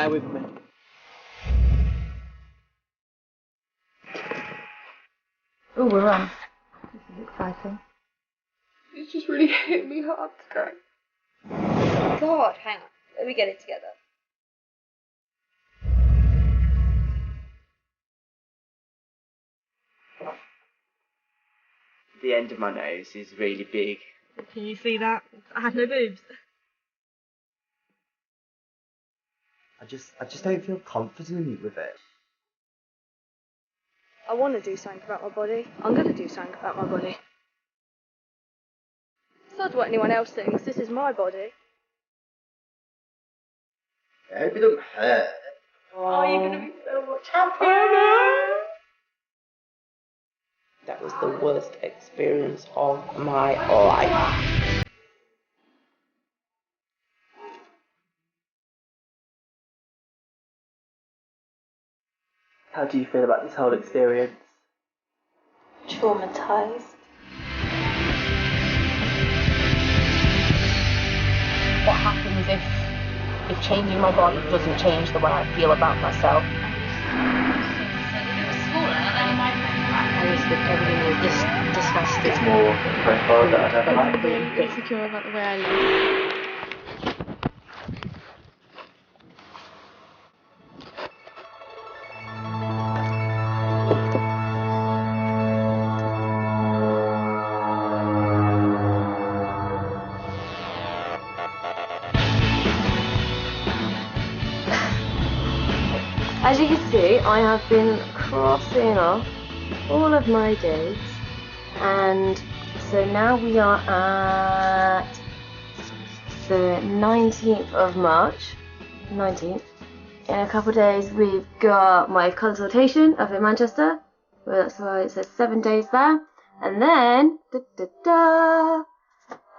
Bear with me. Oh, we're on. This is exciting. It's just really hit me hard today. God, hang on. Let me get it together. The end of my nose is really big. Can you see that? I had no boobs. I just don't feel confident with it. I want to do something about my body. I'm going to do something about my body. Besides what anyone else thinks, this is my body. I hope it doesn't hurt. Oh, you're going to be so much happier. That was the worst experience of my life. How do you feel about this whole experience? Traumatized. What happens if changing my body doesn't change the way I feel about myself? I just think everything is disgusting. It's more profile that I've ever had. I'm really insecure about the way I look. As you can see, I have been crossing off all of my dates, and so now we are at the 19th of March. 19th. In a couple of days we've got my consultation up in Manchester. Well, that's why it says 7 days there. And then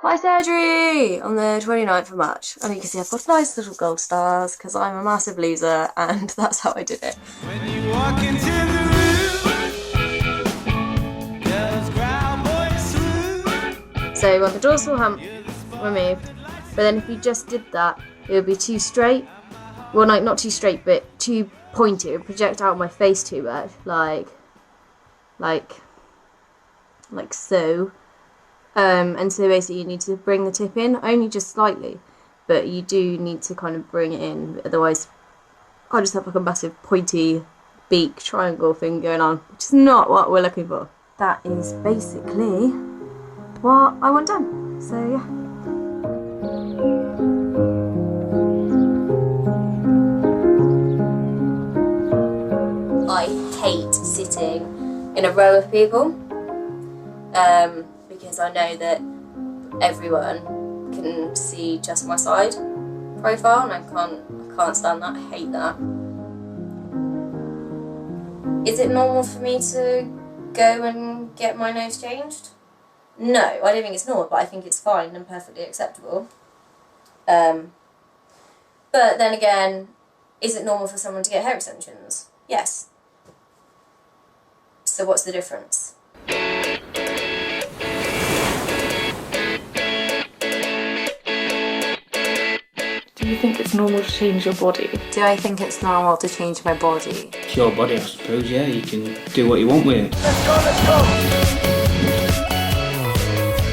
my surgery on the 29th of March. And you can see I've got nice little gold stars because I'm a massive loser and that's how I did it. When you walk into the room, girls growl, boys salute. So you want the dorsal hump removed, but then if you just did that, it would be too straight. Well, no, not too straight, but too pointy. It would project out my face too much, like so. And so basically you need to bring the tip in, only just slightly, but you do need to kind of bring it in, otherwise I just have like a massive pointy beak triangle thing going on, which is not what we're looking for. That is basically what I want done, so yeah. I hate sitting in a row of people, because I know that everyone can see just my side profile, and I can't stand that. I hate that. Is it normal for me to go and get my nose changed? No, I don't think it's normal, but I think it's fine and perfectly acceptable. But then again, is it normal for someone to get hair extensions? Yes. So what's the difference? Do you think it's normal to change your body? Do I think it's normal to change my body? It's your body, I suppose, yeah. You can do what you want with it.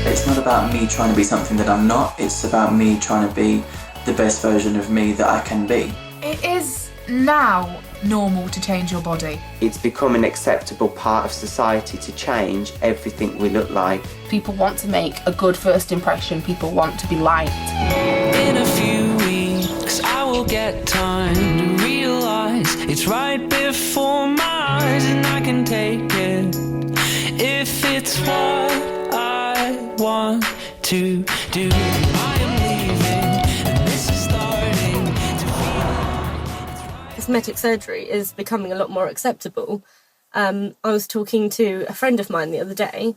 It's not about me trying to be something that I'm not, it's about me trying to be the best version of me that I can be. It is now normal to change your body. It's become an acceptable part of society to change everything we look like. People want to make a good first impression. People want to be liked. In a few weeks, I will get time to realise it's right before my eyes, and I can take it if it's what I want to do. I am leaving, and this is starting to feel. Cosmetic surgery is becoming a lot more acceptable. I was talking to a friend of mine the other day,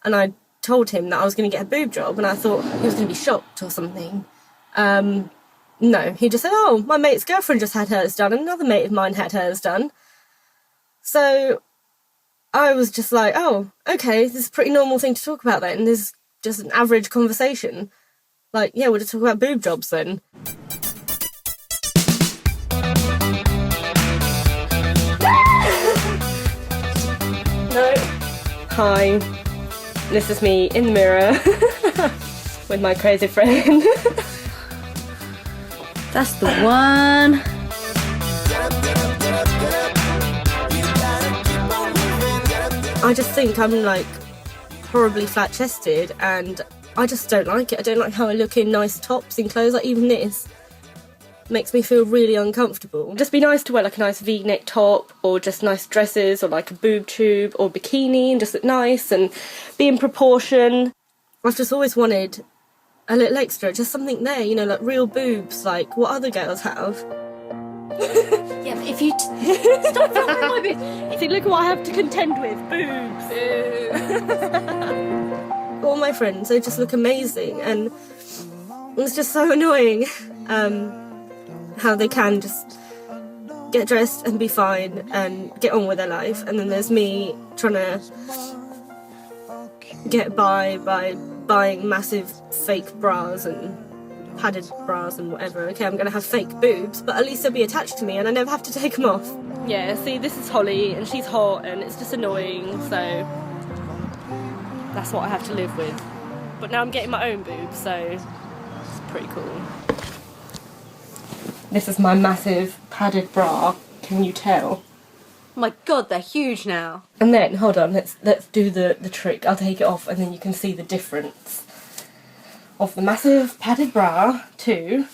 and I told him that I was going to get a boob job, and I thought he was going to be shocked or something. No, he just said, oh, my mate's girlfriend just had hers done, and another mate of mine had hers done. So I was just like, oh, okay, this is a pretty normal thing to talk about then. This is just an average conversation. Like, yeah, we'll just talk about boob jobs then. Hi, this is me in the mirror with my crazy friend. That's the one. I just think I'm like horribly flat-chested and I just don't like it. I don't like how I look in nice tops and clothes, like even this makes me feel really uncomfortable. Just be nice to wear like a nice V-neck top or just nice dresses or like a boob tube or bikini and just look nice and be in proportion. I've just always wanted a little extra, just something there, you know, like real boobs, like what other girls have. Yeah, but if you stop filming my boobs. See, look what I have to contend with, boobs. All my friends, they just look amazing and it's just so annoying how they can just get dressed and be fine and get on with their life, and then there's me trying to get by buying massive fake bras and padded bras and whatever. Okay, I'm gonna have fake boobs, but at least they'll be attached to me and I never have to take them off. Yeah, see, this is Holly and she's hot and it's just annoying, so that's what I have to live with. But now I'm getting my own boobs, so it's pretty cool. This is my massive padded bra, can you tell? Oh my god, they're huge now. And then, hold on, let's do the trick. I'll take it off and then you can see the difference of the massive padded bra to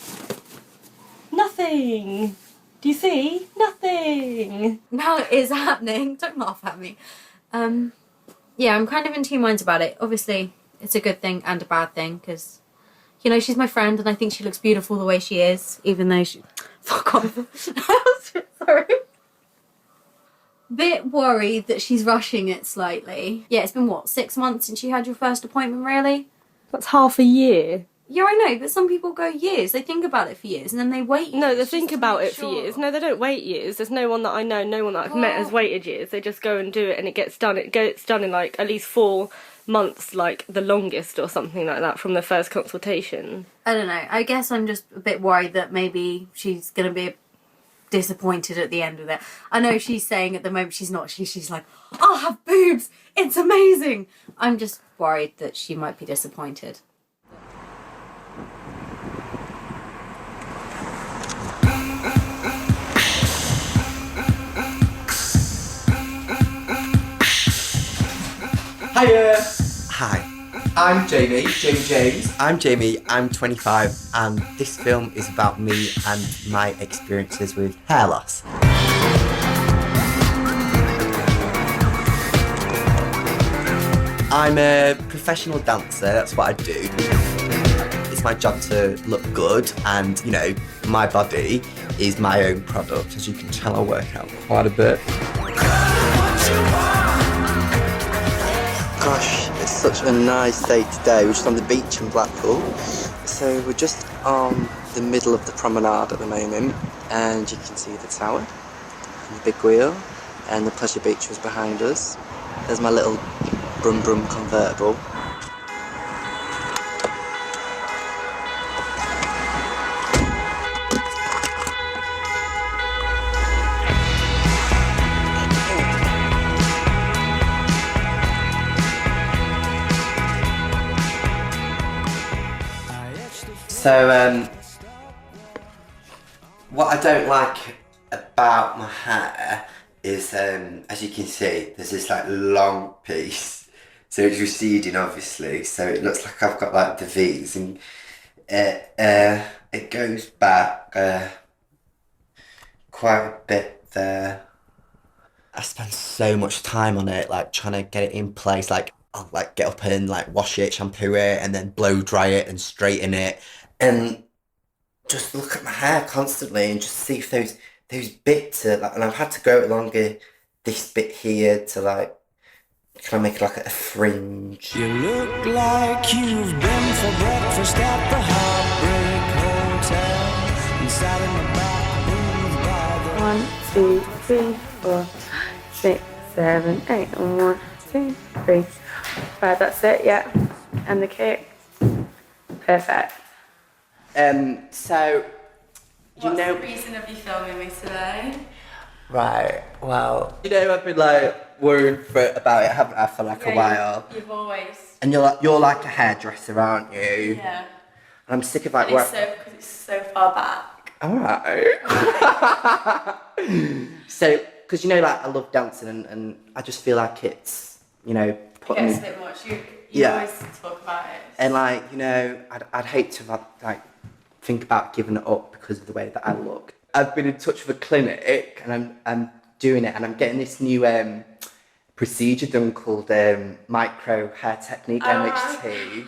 nothing. Do you see? Nothing. Now it is happening. Don't laugh at me. Yeah, I'm kind of in two minds about it. Obviously, it's a good thing and a bad thing because, you know, she's my friend and I think she looks beautiful the way she is, even though she... Fuck off. Sorry. Bit worried that she's rushing it slightly. Yeah, it's been, what, 6 months since you had your first appointment, really? That's half a year. Yeah, I know, but some people go years. They think about it for years and then they wait years. No, they think about it for years. No, they don't wait years. There's no one that I know, no one that I've met has waited years. They just go and do it and it gets done. It gets done in like at least 4 months, like the longest or something like that from the first consultation. I don't know. I guess I'm just a bit worried that maybe she's going to be disappointed at the end of it. I know she's saying at the moment she's not. She's like, I'll have boobs. It's amazing. I'm just worried that she might be disappointed. Hiya! Hi, I'm Jamie James. I'm Jamie, I'm 25, and this film is about me and my experiences with hair loss. I'm a professional dancer, that's what I do. It's my job to look good, and, you know, my body is my own product. As you can tell, I work out quite a bit. Gosh, it's such a nice day today. We're just on the beach in Blackpool. So we're just on the middle of the promenade at the moment, and you can see the tower and the big wheel, and the Pleasure Beach was behind us. There's my little brum brum convertible. So, what I don't like about my hair is, as you can see, there's this like long piece. So it's receding, obviously, so it looks like I've got like the V's, and it goes back quite a bit there. I spend so much time on it, like trying to get it in place. Like I'll like get up and like wash it, shampoo it, and then blow dry it and straighten it, and just look at my hair constantly and just see if those bits are like. And I've had to grow it longer, this bit here, to like kind of make like a fringe. You look like you've been for breakfast at the Heartbreak Hotel and sat in the back booth by the 1, 2, 3, 4, 6, 7, 8. 1, 2, 3, 5. That's it. Yeah, and the kick. Perfect. So What's the reason of you filming me today? Right, well, you know, I've been like worrying about it, haven't I, for like a while? You've always. And you're like a hairdresser, aren't you? Yeah. And I'm sick of like And because it's so far back. Alright. So, because you know, like I love dancing, and I just feel like it's, you know, putting. It gets a bit much. You always talk about it. And like, you know, I'd hate to like think about giving it up because of the way that I look. I've been in touch with a clinic, and I'm doing it, and I'm getting this new procedure done called micro hair technique, MHT.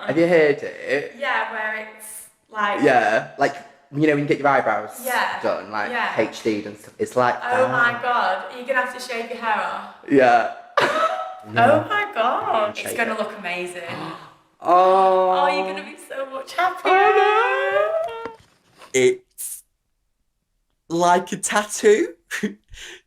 Have you heard it? Yeah, where it's like. Yeah, like, you know, when you get your eyebrows done, like HD'd and stuff. It's like Oh my god, you're gonna have to shave your hair off. Yeah. Oh my god, it's gonna look amazing. Oh, you're gonna be so much happier. It's like a tattoo.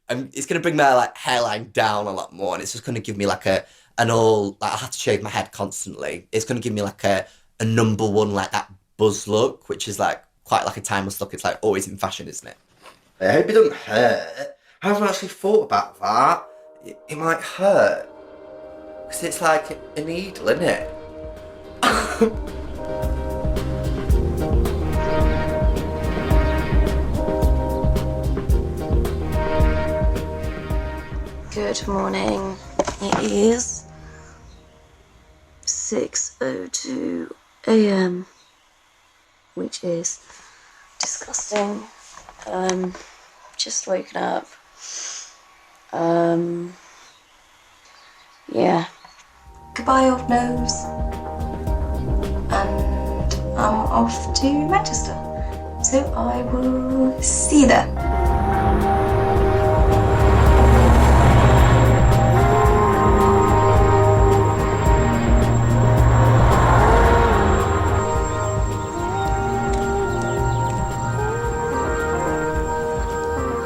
And it's gonna bring my like hairline down a lot more, and it's just gonna give me like an all, like I have to shave my head constantly. It's gonna give me like a number one, like that buzz look, which is like quite like a timeless look. It's like always in fashion, isn't it? I hope it doesn't hurt. I haven't actually thought about that. It might hurt. Because it's like a needle, isn't it? Good morning. It is 6:02 a.m, which is disgusting. Just woken up. Yeah. Goodbye, old nose. And I'm off to Manchester. So I will see you there.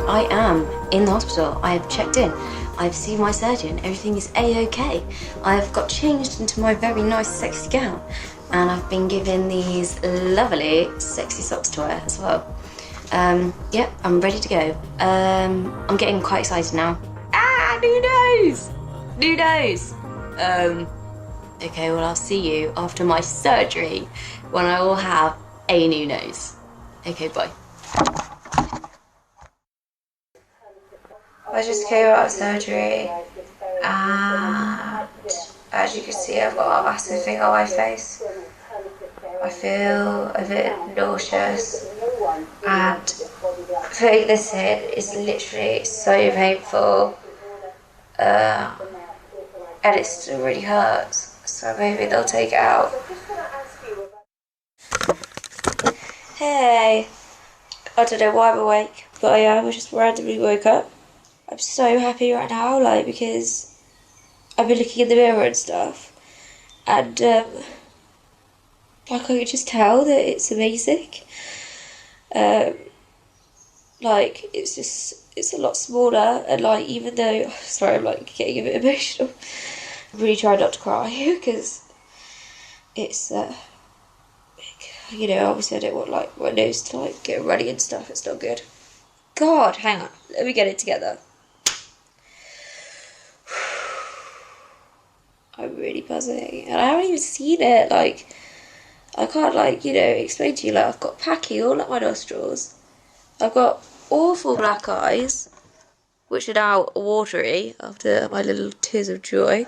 I am in the hospital. I have checked in. I've seen my surgeon. Everything is a-okay. I've got changed into my very nice sexy gown, and I've been given these lovely sexy socks to wear as well. Yeah, I'm ready to go. I'm getting quite excited now. Ah, new nose! New nose! Okay, well, I'll see you after my surgery when I will have a new nose. Okay, bye. I just came out of surgery, and as you can see, I've got a massive thing on my face. I feel a bit nauseous, and putting this in is literally so painful, and it still really hurts, so maybe they'll take it out. Hey, I don't know why I'm awake, but I am. I just randomly woke up. I'm so happy right now, like, because I've been looking in the mirror and stuff, and like I can just tell that it's amazing. Like, it's a lot smaller, and like, even though, sorry, I'm like getting a bit emotional. I'm really trying not to cry because it's big. You know, obviously I don't want like my nose to like get runny and stuff. It's not good. God, hang on, let me get it together. I'm really buzzing, and I haven't even seen it. Like, I can't, like, you know, explain to you. Like, I've got packing all up my nostrils. I've got awful black eyes, which are now watery after my little tears of joy.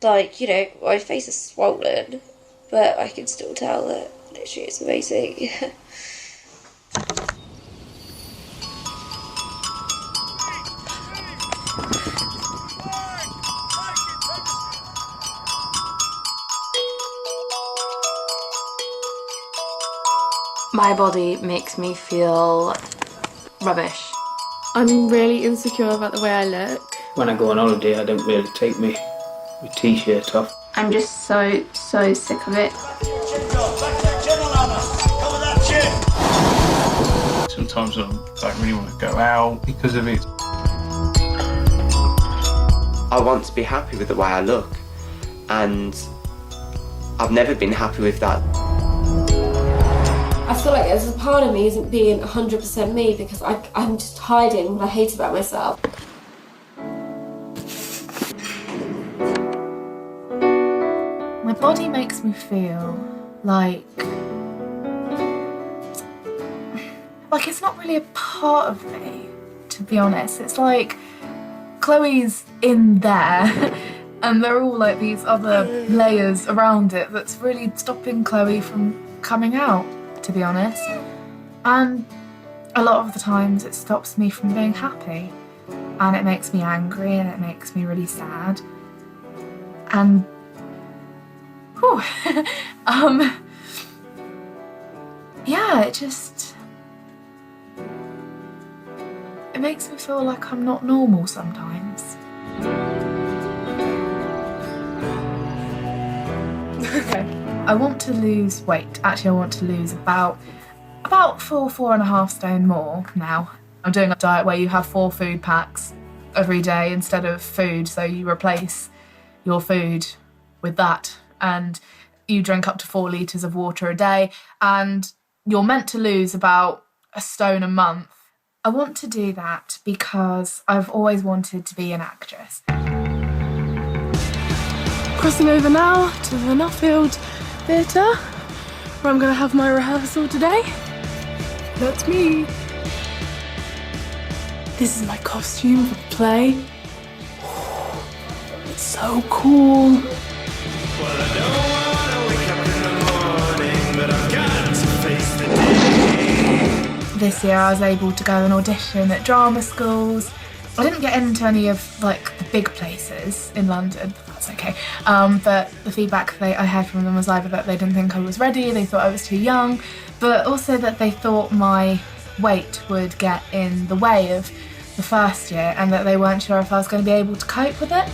Like, you know, my face is swollen, but I can still tell that literally it's amazing. My body makes me feel rubbish. I'm really insecure about the way I look. When I go on holiday, I don't really take my t-shirt off. I'm just so sick of it. Sometimes I don't really want to go out because of it. I want to be happy with the way I look, and I've never been happy with that. I feel like there's a part of me isn't being 100% me because I'm just hiding what I hate about myself. My body makes me feel like it's not really a part of me, to be honest. It's like Chloe's in there and there are all like these other layers around it that's really stopping Chloe from coming out, to be honest. And a lot of the times it stops me from being happy, and it makes me angry and it makes me really sad. And yeah, it makes me feel like I'm not normal sometimes. Okay. I want to lose weight. Actually, I want to lose about 4.5 stone more now. I'm doing a diet where you have 4 food packs every day instead of food, so you replace your food with that, and you drink up to 4 litres of water a day, and you're meant to lose about 1 stone a month. I want to do that because I've always wanted to be an actress. Crossing over now to the Nuffield Theatre, where I'm going to have my rehearsal today. That's me. This is my costume for the play. It's so cool. This year I was able to go and audition at drama schools. I didn't get into any of like the big places in London, but that's okay. But the feedback I had from them was either that they didn't think I was ready, they thought I was too young, but also that they thought my weight would get in the way of the first year and that they weren't sure if I was going to be able to cope with it.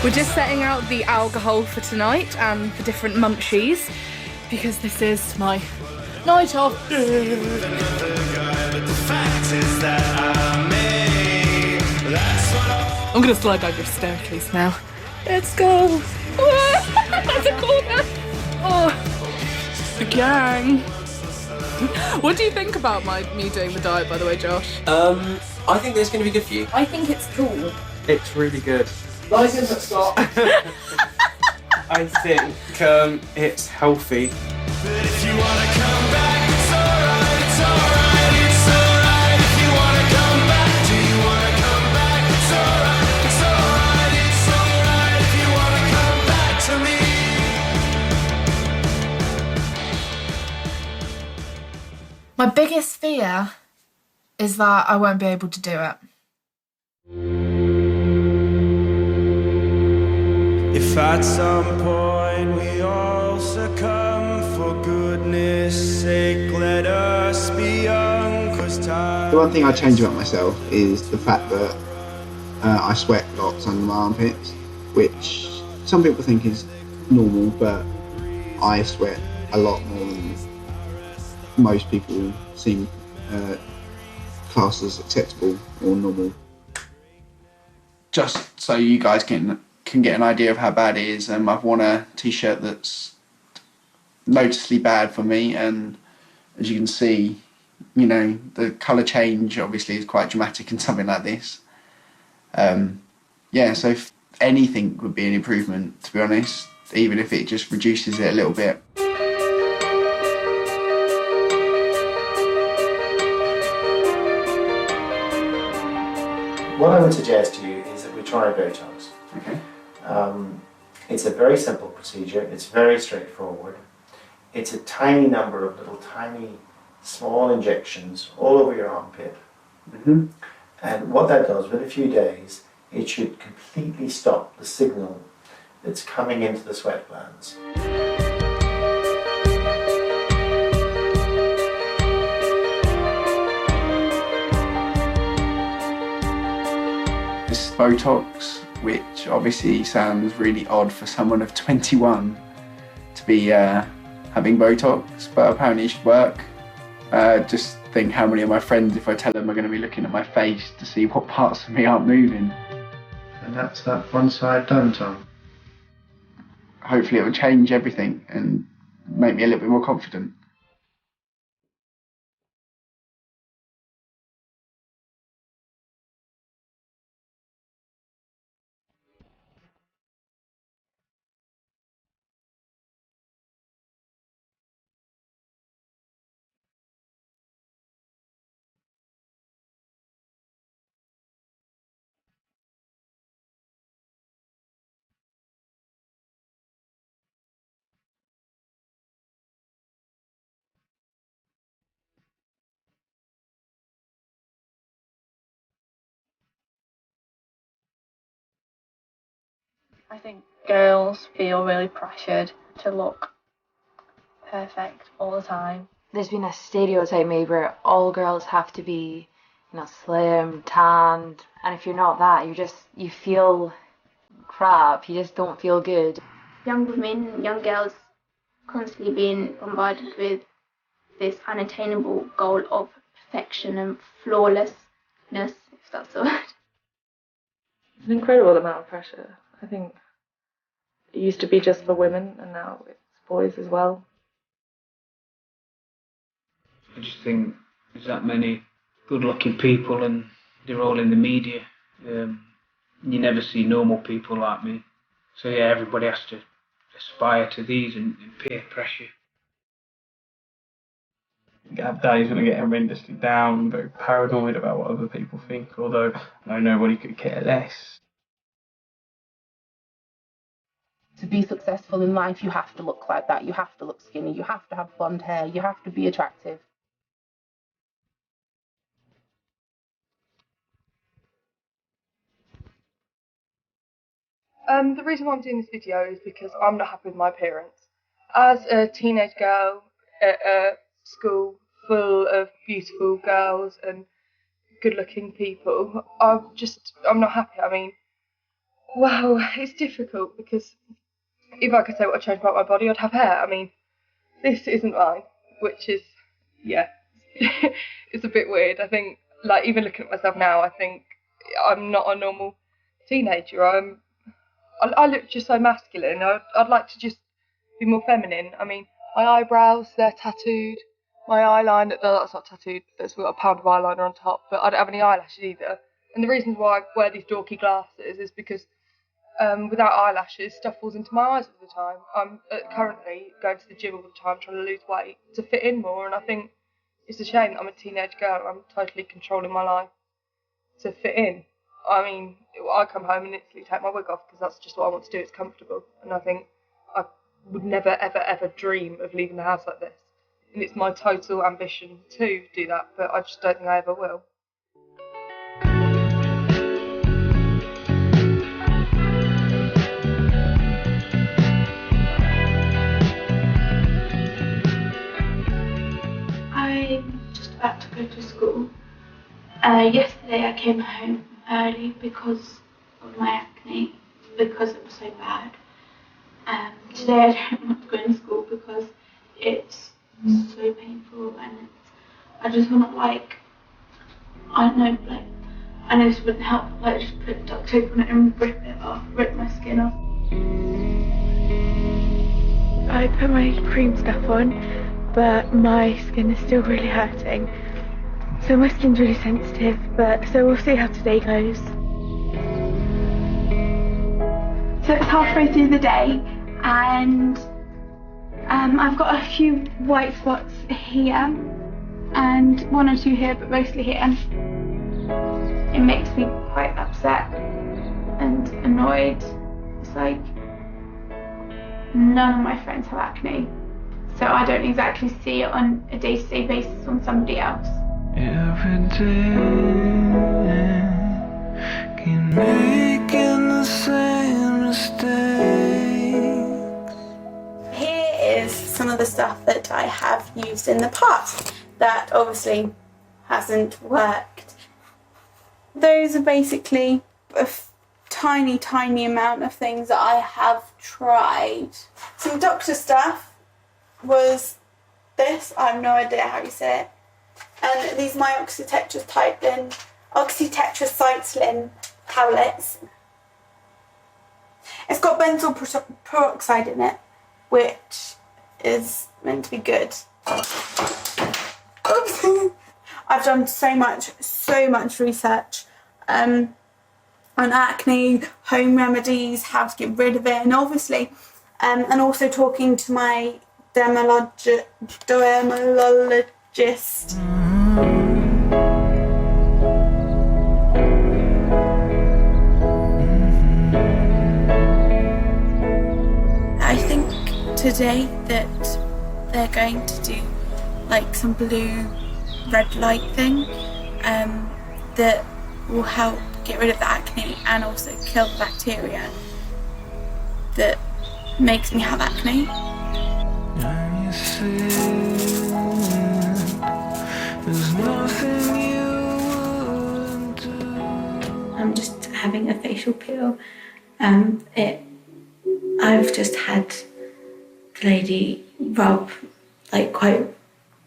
We're just setting out the alcohol for tonight and the different munchies because this is my night off. I'm gonna slide down your staircase now. Let's go. That's a corner. Oh, the gang. What do you think about me doing the diet, by the way, Josh? I think it's going to be good for you. I think it's cool. It's really good. License at stop. I think it's healthy. My biggest fear is that I won't be able to do it. If at some point we all succumb, for goodness sake, let us be young, 'cause time... The one thing I change about myself is the fact that I sweat lots under my armpits, which some people think is normal, but I sweat a lot more than most people seem classed as acceptable or normal. Just so you guys can get an idea of how bad it is, I've worn a t-shirt that's noticeably bad for me, and as you can see, you know, the colour change obviously is quite dramatic in something like this. Yeah, so if anything would be an improvement, to be honest, even if it just reduces it a little bit. What I would suggest to you is that we try Botox. Okay. It's a very simple procedure, it's very straightforward. It's a tiny number of little tiny small injections all over your armpit. Mm-hmm. And what that does, within a few days, it should completely stop the signal that's coming into the sweat glands. This is Botox, which obviously sounds really odd for someone of 21 to be having Botox, but apparently it should work. Just think how many of my friends, if I tell them, are going to be looking at my face to see what parts of me aren't moving. And that's that one side done, Tom. Hopefully it will change everything and make me a little bit more confident. I think girls feel really pressured to look perfect all the time. There's been a stereotype made where all girls have to be, slim, tanned, and if you're not that, you feel crap. You just don't feel good. Young women, young girls, constantly being bombarded with this unattainable goal of perfection and flawlessness, if that's the word. It's an incredible amount of pressure. I think it used to be just for women, and now it's boys as well. I just think there's that many good-looking people, and they're all in the media. You never see normal people like me. So yeah, everybody has to aspire to these and peer pressure. You have days when I get horrendously down, very paranoid about what other people think, although I know nobody could care less. To be successful in life, you have to look like that. You have to look skinny. You have to have blonde hair. You have to be attractive. The reason why I'm doing this video is because I'm not happy with my appearance. As a teenage girl at a school full of beautiful girls and good-looking people, I'm not happy. I mean, well, it's difficult because if I could say what I'd change about my body, I'd have hair. I mean, this isn't mine, which is, yeah, it's a bit weird. I think, like, even looking at myself now, I think I'm not a normal teenager. I look just so masculine. I'd like to just be more feminine. I mean, my eyebrows, they're tattooed. My eyeliner, no, that's not tattooed. That's got a pound of eyeliner on top. But I don't have any eyelashes either. And the reason why I wear these dorky glasses is because without eyelashes, stuff falls into my eyes all the time. I'm currently going to the gym all the time, trying to lose weight to fit in more. And I think it's a shame that I'm a teenage girl. I'm totally controlling my life to fit in. I mean, I come home and instantly take my wig off because that's just what I want to do. It's comfortable. And I think I would never, ever, ever dream of leaving the house like this. And it's my total ambition to do that, but I just don't think I ever will. I'm just about to go to school. Yesterday I came home early because of my acne, because it was so bad. Today I don't want to go to school because it's so painful and I just want to, like, I don't know, like, I know this wouldn't help, like, just put duct tape on it and rip it off, rip my skin off. I put my cream stuff on, but my skin is still really hurting. So my skin's really sensitive, so we'll see how today goes. So it's halfway through the day, and I've got a few white spots here, and one or two here, but mostly here. It makes me quite upset and annoyed. It's like none of my friends have acne, so I don't exactly see it on a day-to-day basis on somebody else. Every day, keep making the same mistakes. Here is some of the stuff that I have used in the past that obviously hasn't worked. Those are basically a tiny amount of things that I have tried. Some doctor stuff was this, I have no idea how you say it. And these are my oxytetracycline tablets. It's got benzoyl peroxide in it, which is meant to be good. Oops. I've done so much research on acne, home remedies, how to get rid of it, and obviously, and also talking to my dermatologist. I think today that they're going to do like some blue red light thing that will help get rid of the acne and also kill the bacteria that makes me have acne. I'm just having a facial peel. I've just had the lady rub like quite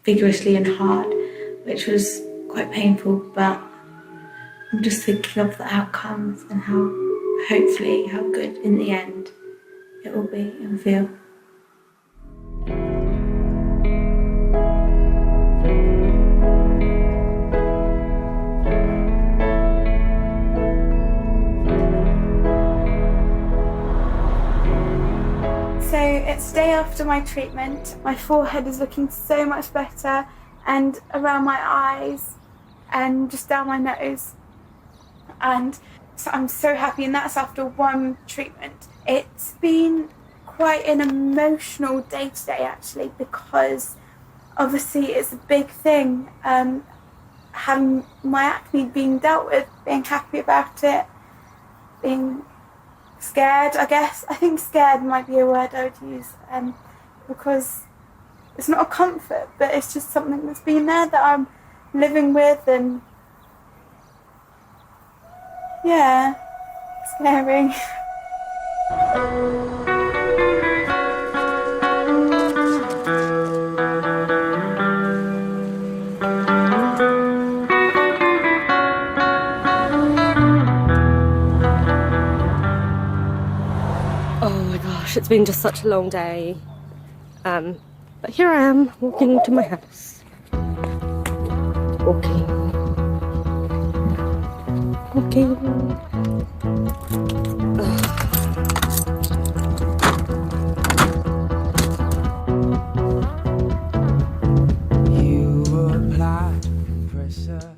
vigorously and hard, which was quite painful, but I'm just thinking of the outcomes and how good in the end it will be and feel. So it's the day after my treatment. My forehead is looking so much better, and around my eyes and just down my nose. And so I'm so happy, and that's after one treatment. It's been quite an emotional day today actually, because obviously it's a big thing, having my acne being dealt with, being happy about it, being scared, I guess. I think scared might be a word I would use, because it's not a comfort, but it's just something that's been there that I'm living with, and yeah, scary. Oh my gosh, it's been just such a long day. But here I am, walking to my house. Walking.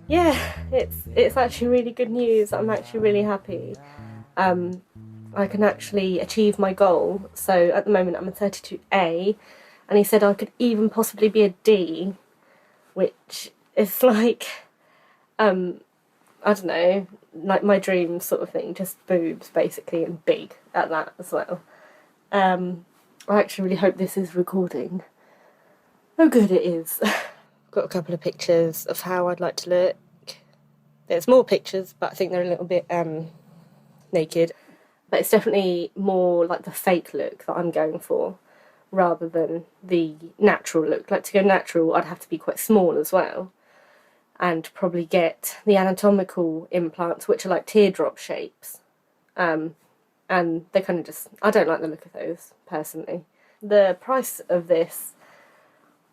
Yeah, it's actually really good news. I'm actually really happy. I can actually achieve my goal. So at the moment I'm a 32A, and he said I could even possibly be a D, which is like, I don't know, like my dream sort of thing, just boobs basically, and big at that as well. I actually really hope this is recording. Oh good, it is. Got a couple of pictures of how I'd like to look. There's more pictures, but I think they're a little bit naked. But it's definitely more like the fake look that I'm going for, rather than the natural look. Like, to go natural, I'd have to be quite small as well, and probably get the anatomical implants, which are like teardrop shapes. And they're kind of just, I don't like the look of those, personally. The price of this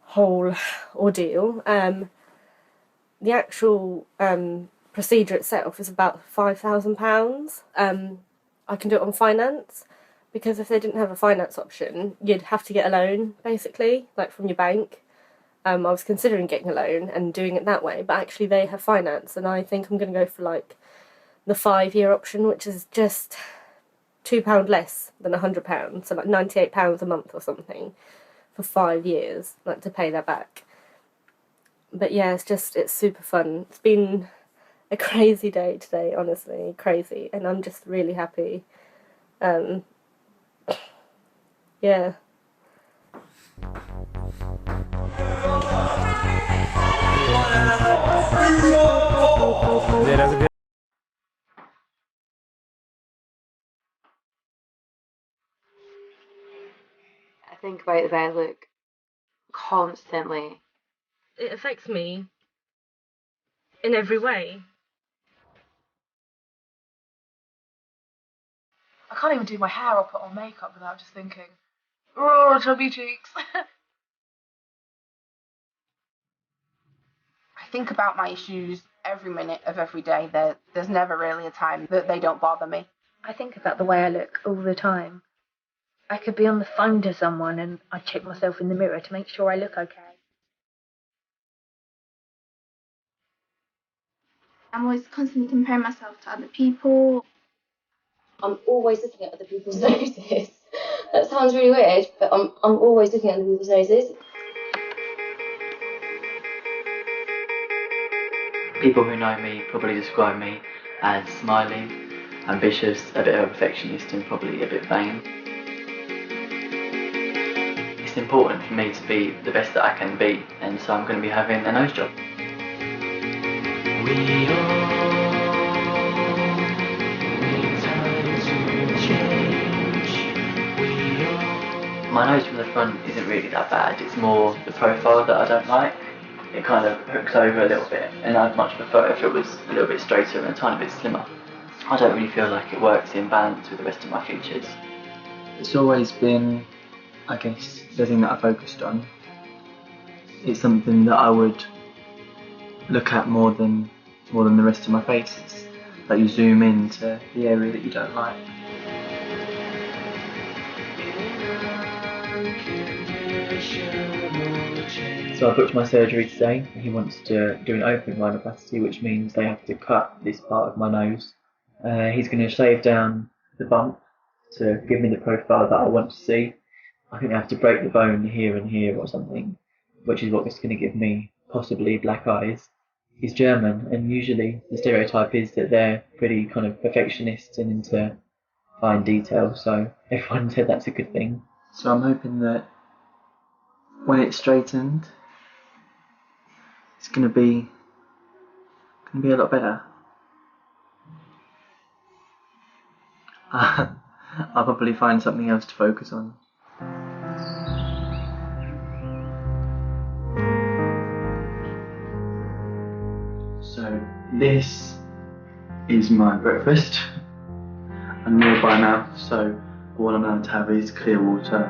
whole ordeal, the actual procedure itself is about £5,000. I can do it on finance, because if they didn't have a finance option, you'd have to get a loan, basically, like from your bank. I was considering getting a loan and doing it that way, but actually they have finance, and I think I'm going to go for like the 5-year option, which is just £2 less than £100, so like £98 a month or something for 5 years, like to pay that back. But yeah, it's super fun. It's been a crazy day today, honestly, crazy, and I'm just really happy. Yeah. I think about the way I look constantly. It affects me in every way. I can't even do my hair or put on makeup without just thinking, oh, chubby cheeks. I think about my issues every minute of every day. There's never really a time that they don't bother me. I think about the way I look all the time. I could be on the phone to someone and I'd check myself in the mirror to make sure I look okay. I'm always constantly comparing myself to other people. I'm always looking at other people's noses. That sounds really weird, but I'm always looking at other people's noses. People who know me probably describe me as smiley, ambitious, a bit of a perfectionist and probably a bit vain. It's important for me to be the best that I can be, and so I'm going to be having a nose job. My nose from the front isn't really that bad, it's more the profile that I don't like. It kind of hooks over a little bit, and I'd much prefer if it was a little bit straighter and a tiny bit slimmer. I don't really feel like it works in balance with the rest of my features. It's always been, I guess, the thing that I focused on. It's something that I would look at more than the rest of my face. It's like you zoom into the area that you don't like. So I booked my surgery today. He wants to do an open rhinoplasty, which means they have to cut this part of my nose. He's going to shave down the bump to give me the profile that I want to see. I think they have to break the bone here and here or something, which is what's going to give me possibly black eyes. He's German, and usually the stereotype is that they're pretty kind of perfectionist and into fine detail, so everyone said that's a good thing. So I'm hoping that when it's straightened, it's going to be a lot better. I'll probably find something else to focus on. So this is my breakfast. I'm nearby now, so all I'm allowed to have is clear water.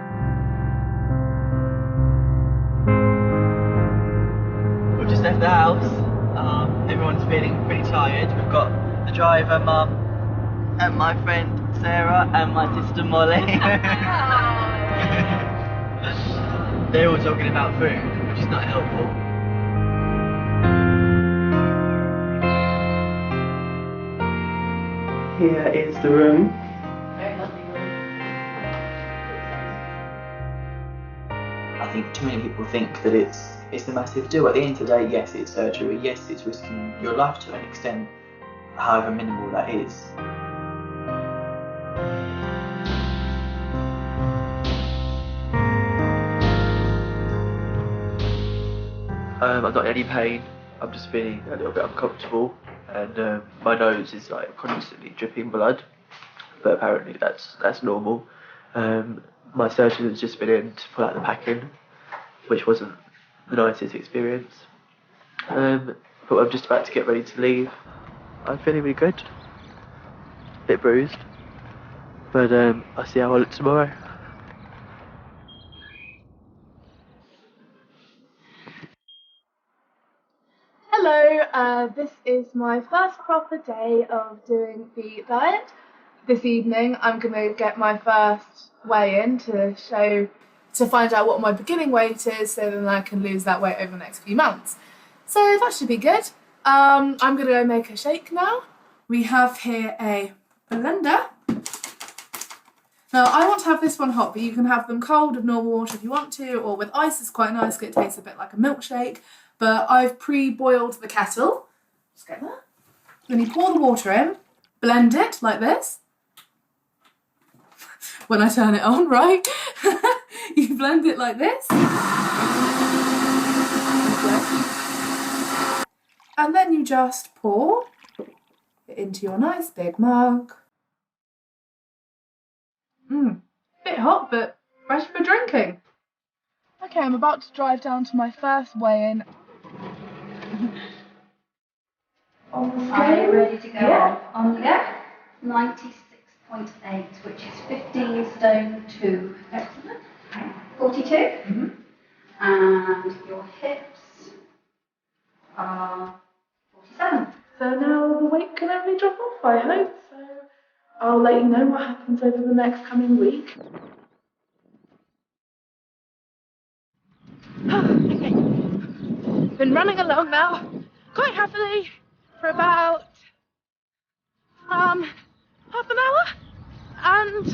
We've just left the house. Everyone's feeling pretty tired. We've got the driver, Mum, and my friend Sarah, and my sister Molly. They're all talking about food, which is not helpful. Here is the room. Very lovely room. I think too many people think that it's a massive deal. At the end of the day, yes, it's surgery, yes, it's risking your life to an extent, however minimal that is. I'm not in any pain, I'm just feeling a little bit uncomfortable, and my nose is like constantly dripping blood, but apparently that's normal. My surgeon has just been in to pull out the packing, which wasn't the nicest experience. But I'm just about to get ready to leave. I'm feeling really good, a bit bruised, but I'll see how I look tomorrow. Hello, this is my first proper day of doing the diet. This evening I'm going to get my first weigh-in to find out what my beginning weight is, so then I can lose that weight over the next few months. So that should be good. I'm going to go make a shake now. We have here a blender. Now I want to have this one hot, but you can have them cold with normal water if you want to, or with ice is quite nice because it tastes a bit like a milkshake. But I've pre-boiled the kettle. Just get that. Then you pour the water in, blend it like this. When I turn it on, right? You blend it like this. And then you just pour it into your nice big mug. Bit hot, but fresh for drinking. Okay, I'm about to drive down to my first weigh-in. On the scale? Are you ready to go? Yeah. On you go. 96.8, which is 15 stone 2. Excellent. 42. And your hips are 47. So now the weight can only drop off, I hope. So I'll let you know what happens over the next coming week. Okay. Been running along now quite happily for about half an hour, and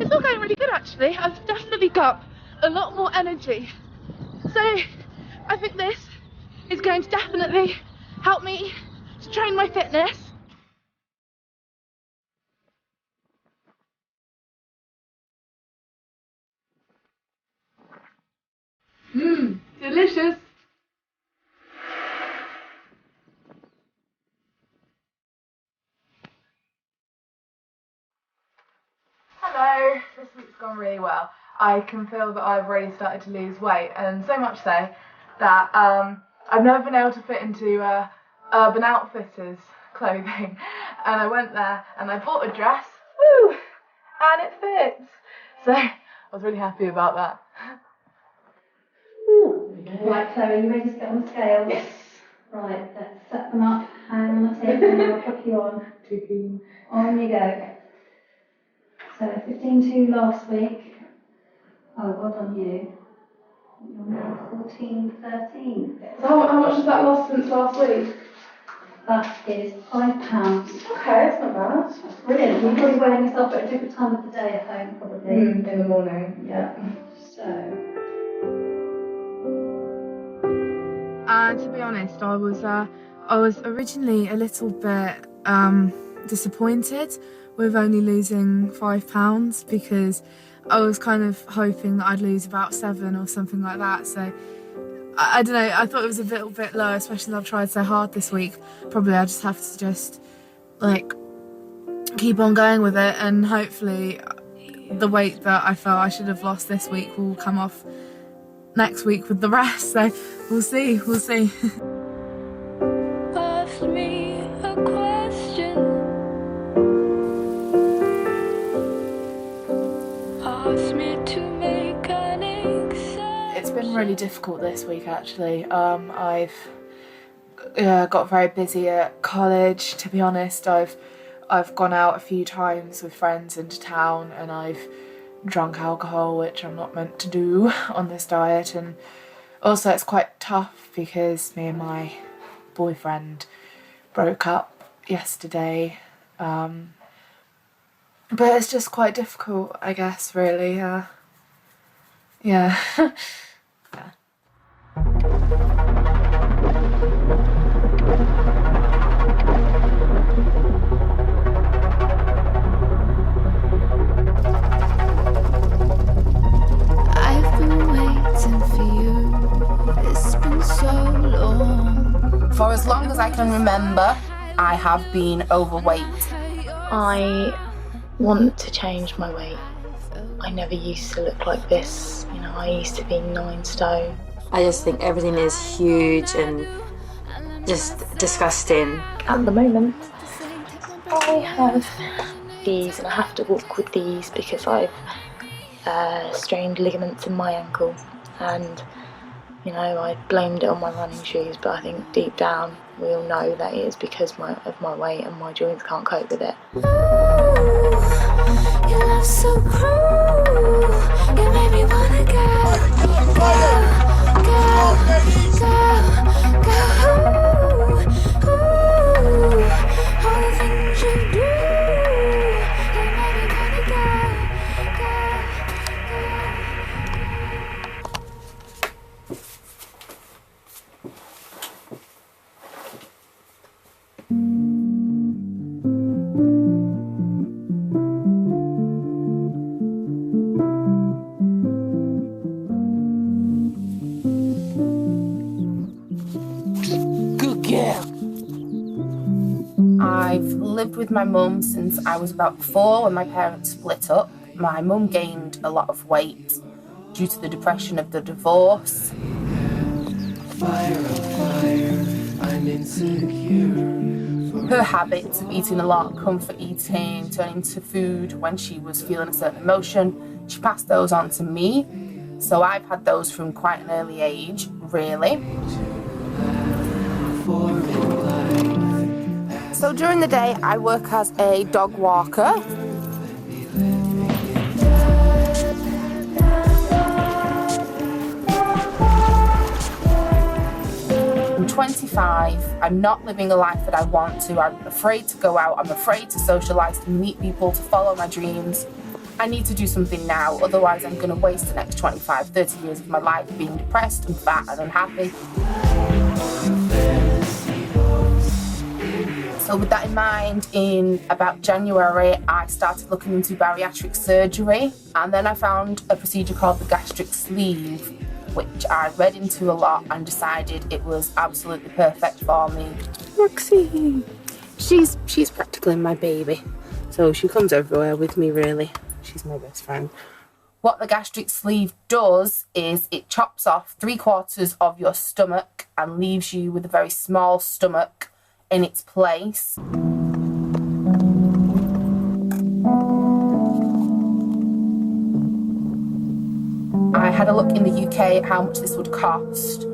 it's all going really good actually. I've definitely got a lot more energy. So I think this is going to definitely help me to train my fitness. Delicious. Hello, this week's gone really well. I can feel that I've really started to lose weight, and so much so that I've never been able to fit into Urban Outfitters clothing. And I went there and I bought a dress, woo, and it fits. So I was really happy about that. Right, Chloe, you ready to get on the scale? Yes. Right, let's set them up. Hang on the table and I'll put you on. On you go. So 15.2 last week. Oh, well done you. You're now 14.13. So how much has that lost since last week? That is £5. Okay, that's not bad. That's brilliant. You're probably weighing yourself at a different time of the day at home, probably. In the morning. Yeah. So. And to be honest, I was originally a little bit disappointed with only losing £5 because I was kind of hoping that I'd lose about 7 or something like that. So I don't know, I thought it was a little bit low, especially as I've tried so hard this week. Probably I just have to just like keep on going with it, and hopefully the weight that I felt I should have lost this week will come off next week with the rest. So we'll see. Ask me a question. Ask me to make an exception. It's been really difficult this week actually. I've got very busy at college, to be honest. I've gone out a few times with friends into town, and I've drunk alcohol, which I'm not meant to do on this diet. And also it's quite tough because me and my boyfriend broke up yesterday. But it's just quite difficult, I guess, really. Yeah. For as long as I can remember, I have been overweight. I want to change my weight. I never used to look like this. You know, I used to be 9 stone. I just think everything is huge and just disgusting. At the moment, I have these, and I have to walk with these because I've strained ligaments in my ankle. And you know, I blamed it on my running shoes, but I think deep down we all know that it is because of my weight, and my joints can't cope with it. Your love's so cruel. You made me wanna go, all the things you do. You made me wanna go. I've lived with my mum since I was about 4 when my parents split up. My mum gained a lot of weight due to the depression of the divorce. Fire, oh fire, I Her habits of eating a lot, comfort eating, turning to food when she was feeling a certain emotion, she passed those on to me. So I've had those from quite an early age, really. So during the day, I work as a dog walker. I'm 25, I'm not living a life that I want to, I'm afraid to go out, I'm afraid to socialise, to meet people, to follow my dreams. I need to do something now, otherwise I'm going to waste the next 25, 30 years of my life being depressed and fat and unhappy. So with that in mind, in about January, I started looking into bariatric surgery, and then I found a procedure called the gastric sleeve, which I read into a lot and decided it was absolutely perfect for me. Roxy, she's practically my baby, so she comes everywhere with me, really. She's my best friend. What the gastric sleeve does is it chops off 3/4 of your stomach and leaves you with a very small stomach in its place. I had a look in the UK at how much this would cost,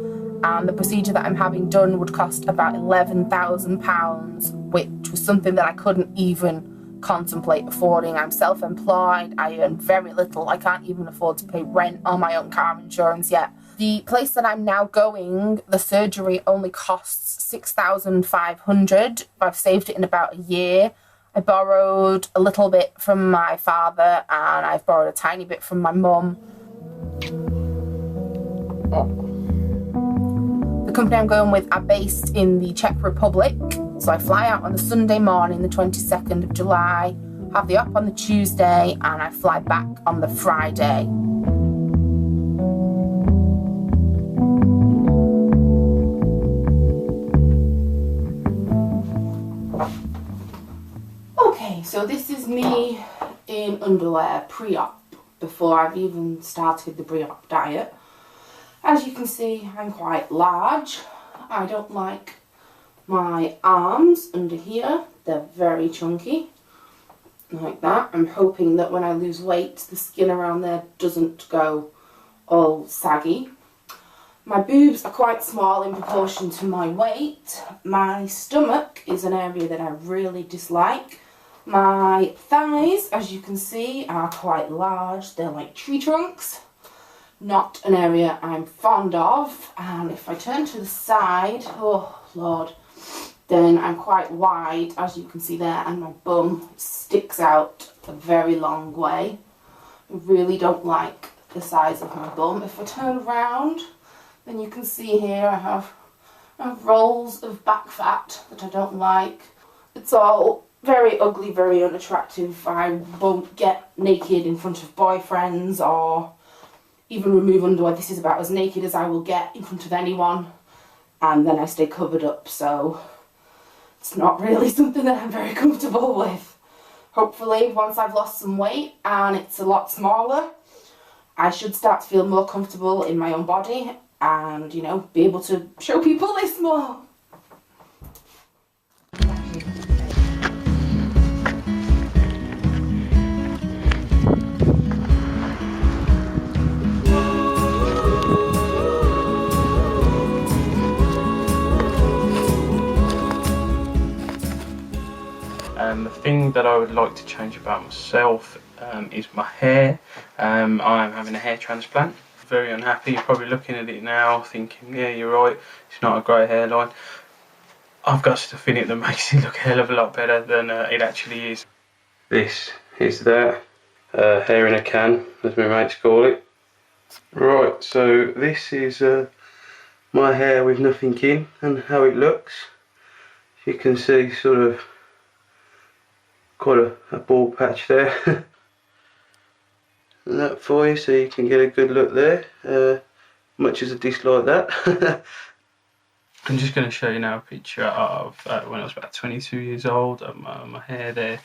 and the procedure that I'm having done would cost about £11,000, which was something that I couldn't even contemplate affording. I'm self-employed, I earn very little, I can't even afford to pay rent or my own car insurance yet. The place that I'm now going, the surgery only costs £6,500. I've saved it in about a year. I borrowed a little bit from my father and I've borrowed a tiny bit from my mum. The company I'm going with are based in the Czech Republic, so I fly out on the Sunday morning, the 22nd of July, have the op on the Tuesday, and I fly back on the Friday. Okay, so this is me in underwear pre-op, before I've even started the pre-op diet. As you can see, I'm quite large. I don't like my arms under here. They're very chunky, like that. I'm hoping that when I lose weight, the skin around there doesn't go all saggy. My boobs are quite small in proportion to my weight. My stomach is an area that I really dislike. My thighs, as you can see, are quite large. They're like tree trunks. Not an area I'm fond of. And if I turn to the side, oh Lord, then I'm quite wide, as you can see there, and my bum sticks out a very long way. I really don't like the size of my bum. If I turn around, then you can see here I have rolls of back fat that I don't like. It's all very ugly, very unattractive. I won't get naked in front of boyfriends or even remove underwear. This is about as naked as I will get in front of anyone, and then I stay covered up, so it's not really something that I'm very comfortable with. Hopefully, once I've lost some weight and it's a lot smaller, I should start to feel more comfortable in my own body and, you know, be able to show people this more. The thing that I would like to change about myself is my hair. I'm having a hair transplant. Very unhappy, probably looking at it now thinking, yeah, you're right, it's not a great hairline. I've got stuff in it that makes it look a hell of a lot better than it actually is. This is that, hair in a can, as my mates call it. Right, so this is my hair with nothing in and how it looks. You can see sort of quite a bald patch there. And that for you, so you can get a good look there, much as I dislike that. I'm just going to show you now a picture of when I was about 22 years old, my hair there.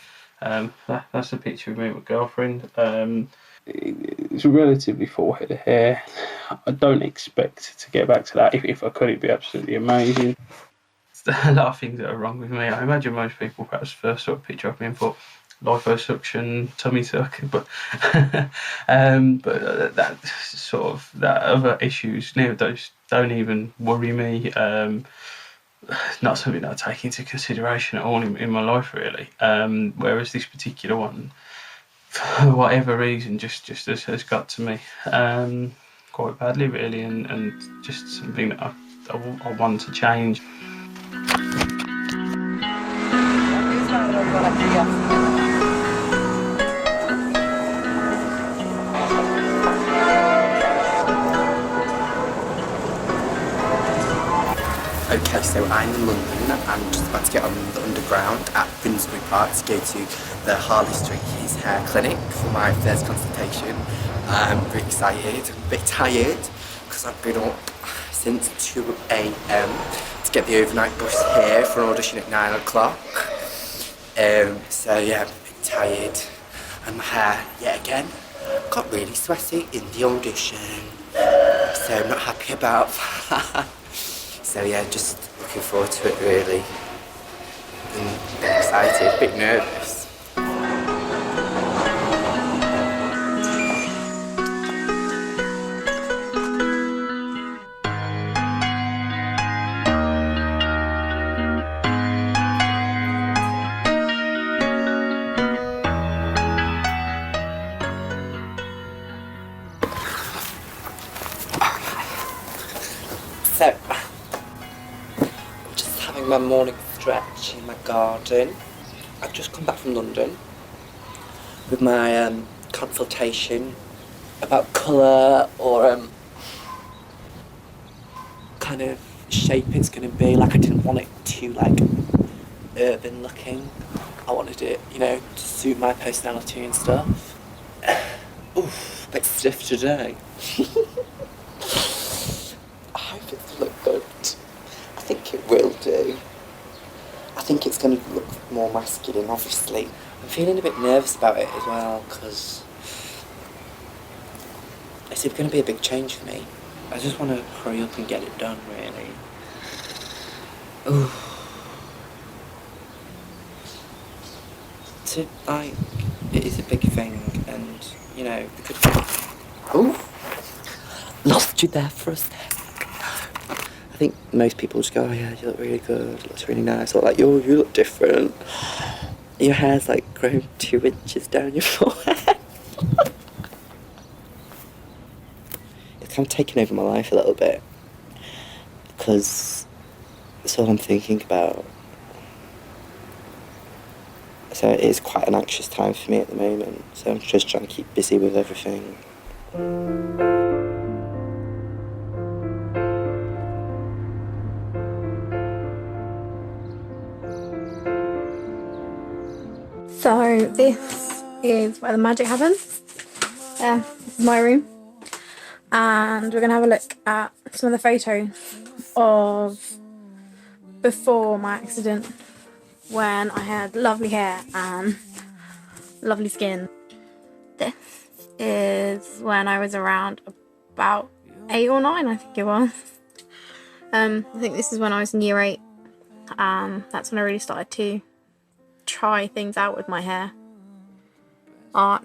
That's a picture of me with my girlfriend. It's a relatively full head of hair. I don't expect to get back to that. If I could, it'd be absolutely amazing. a lot of things that are wrong with me. I imagine most people perhaps first sort of picture of me and thought liposuction, tummy tuck, but that sort of that other issues now those don't even worry me. Not something that I take into consideration at all in my life really. Whereas this particular one, for whatever reason, just has got to me quite badly really, and just something that I want to change. Okay, so I'm in London. I'm just about to get on the Underground at Finsbury Park to go to the Harley Street His Hair Clinic for my first consultation. I'm very excited, a bit tired because I've been up since 2 a.m. to get the overnight bus here for an audition at 9 o'clock. So yeah, I'm a bit tired. And my hair, yet again, got really sweaty in the audition. So I'm not happy about that. So yeah, just looking forward to it really. And a bit excited, a bit nervous. So, I'm just having my morning stretch in my garden. I've just come back from London with my consultation about colour or kind of shape it's going to be. Like, I didn't want it too like urban looking. I wanted it, you know, to suit my personality and stuff. Oof, a bit stiff today. I hope it'll look good. I think it will do. I think it's going to look more masculine, obviously. I'm feeling a bit nervous about it as well, because it's going to be a big change for me. I just want to hurry up and get it done, really. Ooh. Like, it is a big thing, and, you know, the good thing... Ooh! Lost you there for a sec. I think most people just go, oh yeah, you look really good, it looks really nice. Or like, oh, you look different. Your hair's like grown 2 inches down your forehead. It's kind of taken over my life a little bit. Because that's all I'm thinking about. So it is quite an anxious time for me at the moment. So I'm just trying to keep busy with everything. So this is where the magic happens. This is my room, and we're going to have a look at some of the photos of before my accident, when I had lovely hair and lovely skin. This is when I was around about 8 or 9, I think it was. I think this is when I was in year 8, and that's when I really started to try things out with my hair.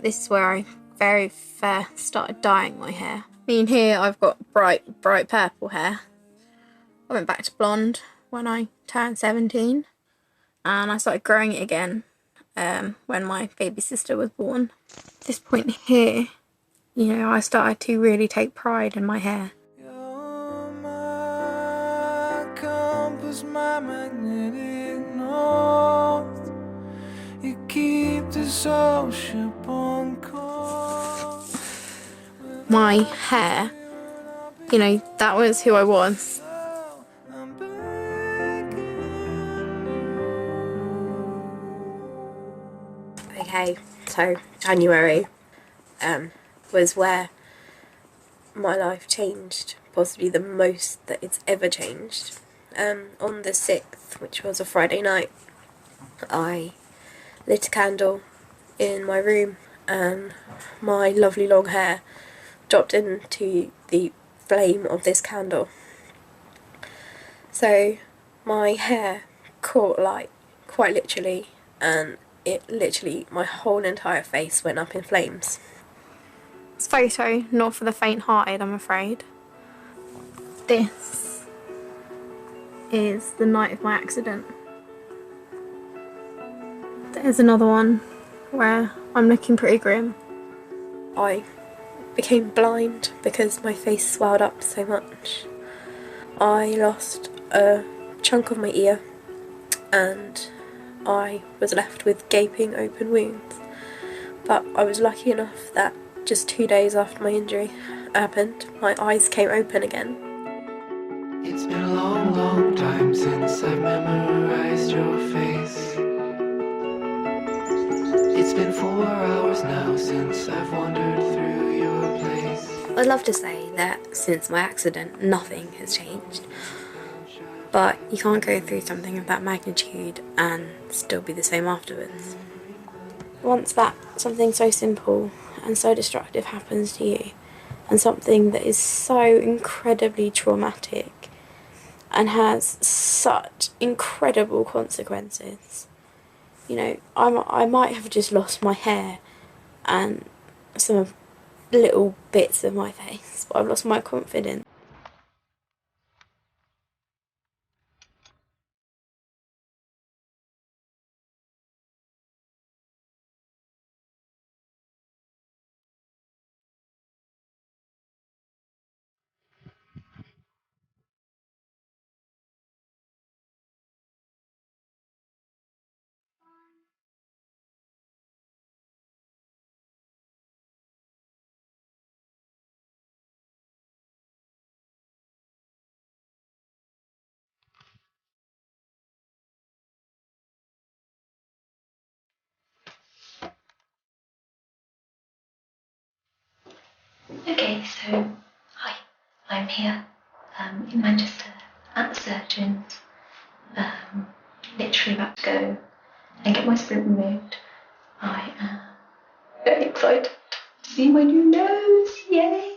This is where I very first started dyeing my hair. I mean, here I've got bright purple hair. I went back to blonde when I turned 17, and I started growing it again when my baby sister was born. At this point here, you know, I started to really take pride in my hair. My magnetic north, you keep this ocean on course. My hair, you know, that was who I was. Okay, so January was where my life changed, possibly the most that it's ever changed. On the 6th, which was a Friday night, I lit a candle in my room, and my lovely long hair dropped into the flame of this candle. So my hair caught light, quite literally, and it literally, my whole entire face went up in flames. This photo, not for the faint-hearted, I'm afraid. This is the night of my accident. There's another one where I'm looking pretty grim. I became blind because my face swelled up so much. I lost a chunk of my ear and I was left with gaping open wounds. But I was lucky enough that just 2 days after my injury happened, my eyes came open again. It's been a long, long time since I've memorized your face. It's been 4 hours now since I've wandered through your place. I'd love to say that since my accident, nothing has changed. But you can't go through something of that magnitude and still be the same afterwards. Once that something so simple and so destructive happens to you, and something that is so incredibly traumatic and has such incredible consequences, you know, I might have just lost my hair and some little bits of my face, but I've lost my confidence. Okay, so hi, I'm here in Manchester at the surgeon's, literally about to go and get my splint removed. I am very excited to see my new nose, yay!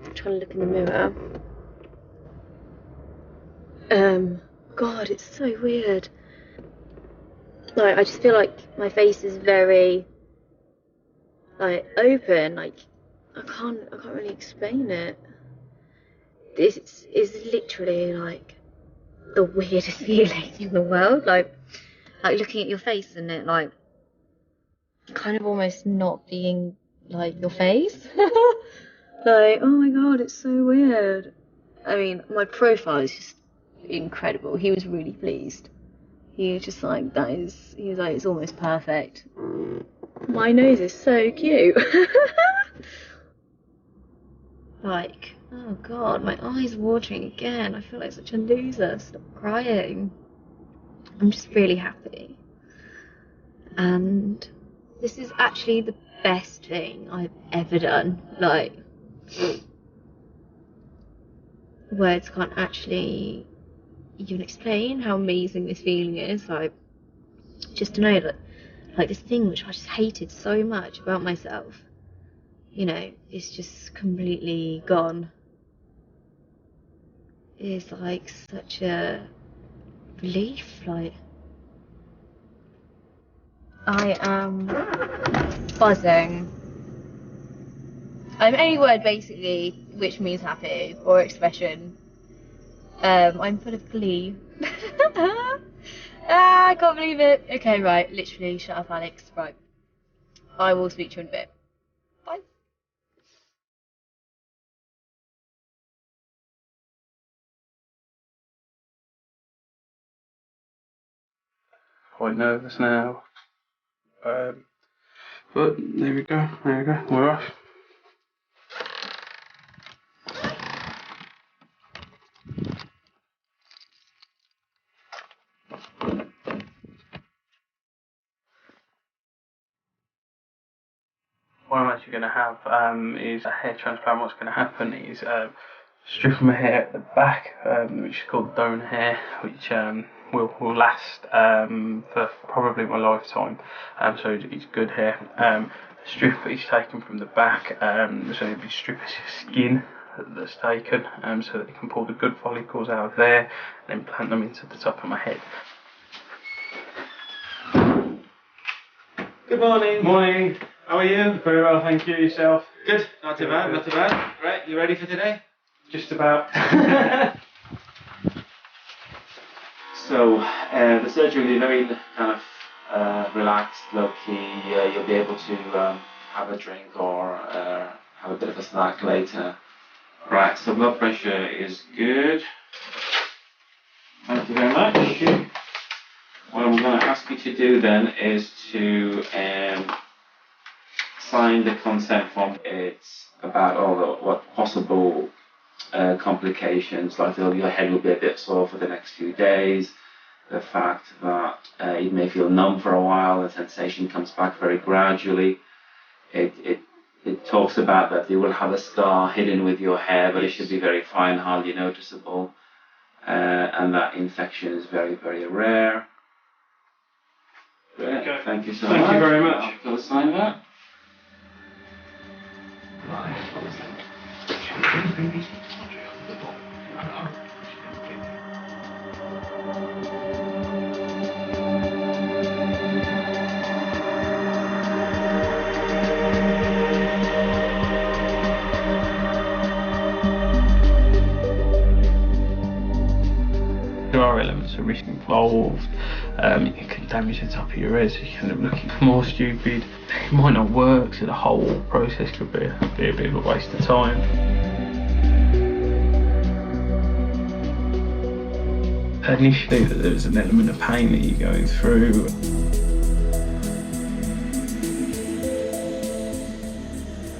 I'm trying to look in the mirror. God, it's so weird. Like, I just feel like my face is very, like, open. Like, I can't really explain it. This is literally like the weirdest feeling in the world. Like looking at your face and it like kind of almost not being like your face. Like, oh my god, it's so weird. I mean, my profile is just incredible. He was really pleased. He was just like, he was like, it's almost perfect. My nose is so cute. Like, oh god, my eyes are watering again. I feel like such a loser. Stop crying. I'm just really happy. And this is actually the best thing I've ever done. Like, words can't actually even explain how amazing this feeling is. Like, just to know that, like, this thing which I just hated so much about myself, you know, is just completely gone. It's like such a relief. Like, I am buzzing. Any word basically which means happy or expression. I'm full of glee. I can't believe it. Okay, right, literally, shut up, Alex. Right. I will speak to you in a bit. Bye. Quite nervous now. But there we go, we're off. What I'm actually going to have is a hair transplant. What's going to happen is stripping my hair at the back, which is called donor hair, which will last for probably my lifetime. So it's good hair. Strip is taken from the back, so it'll be strip of skin that's taken, so that you can pull the good follicles out of there and then plant them into the top of my head. Good morning. Morning. How are you? Very well, thank you. Yourself? Good. Not too bad. Not too bad. Right. You ready for today? Just about. So the surgery will be very kind of relaxed, low-key. You'll be able to have a drink or have a bit of a snack later. Right. So blood pressure is good. Thank you very much. Thank you. What I'm going to ask you to do then is to sign the consent form. It's about all the what possible complications, like your head will be a bit sore for the next few days, the fact that you may feel numb for a while, the sensation comes back very gradually. It talks about that you will have a scar hidden with your hair, but it should be very fine, hardly noticeable, and that infection is very, very rare. Great. Okay. Thank you so much. Thank you very much. I'll sign that. There are elements of risk involved. It can damage the top of your head, so you end up looking more stupid. It might not work, so the whole process could be a bit of a waste of time. Initially, there's an element of pain that you're going through.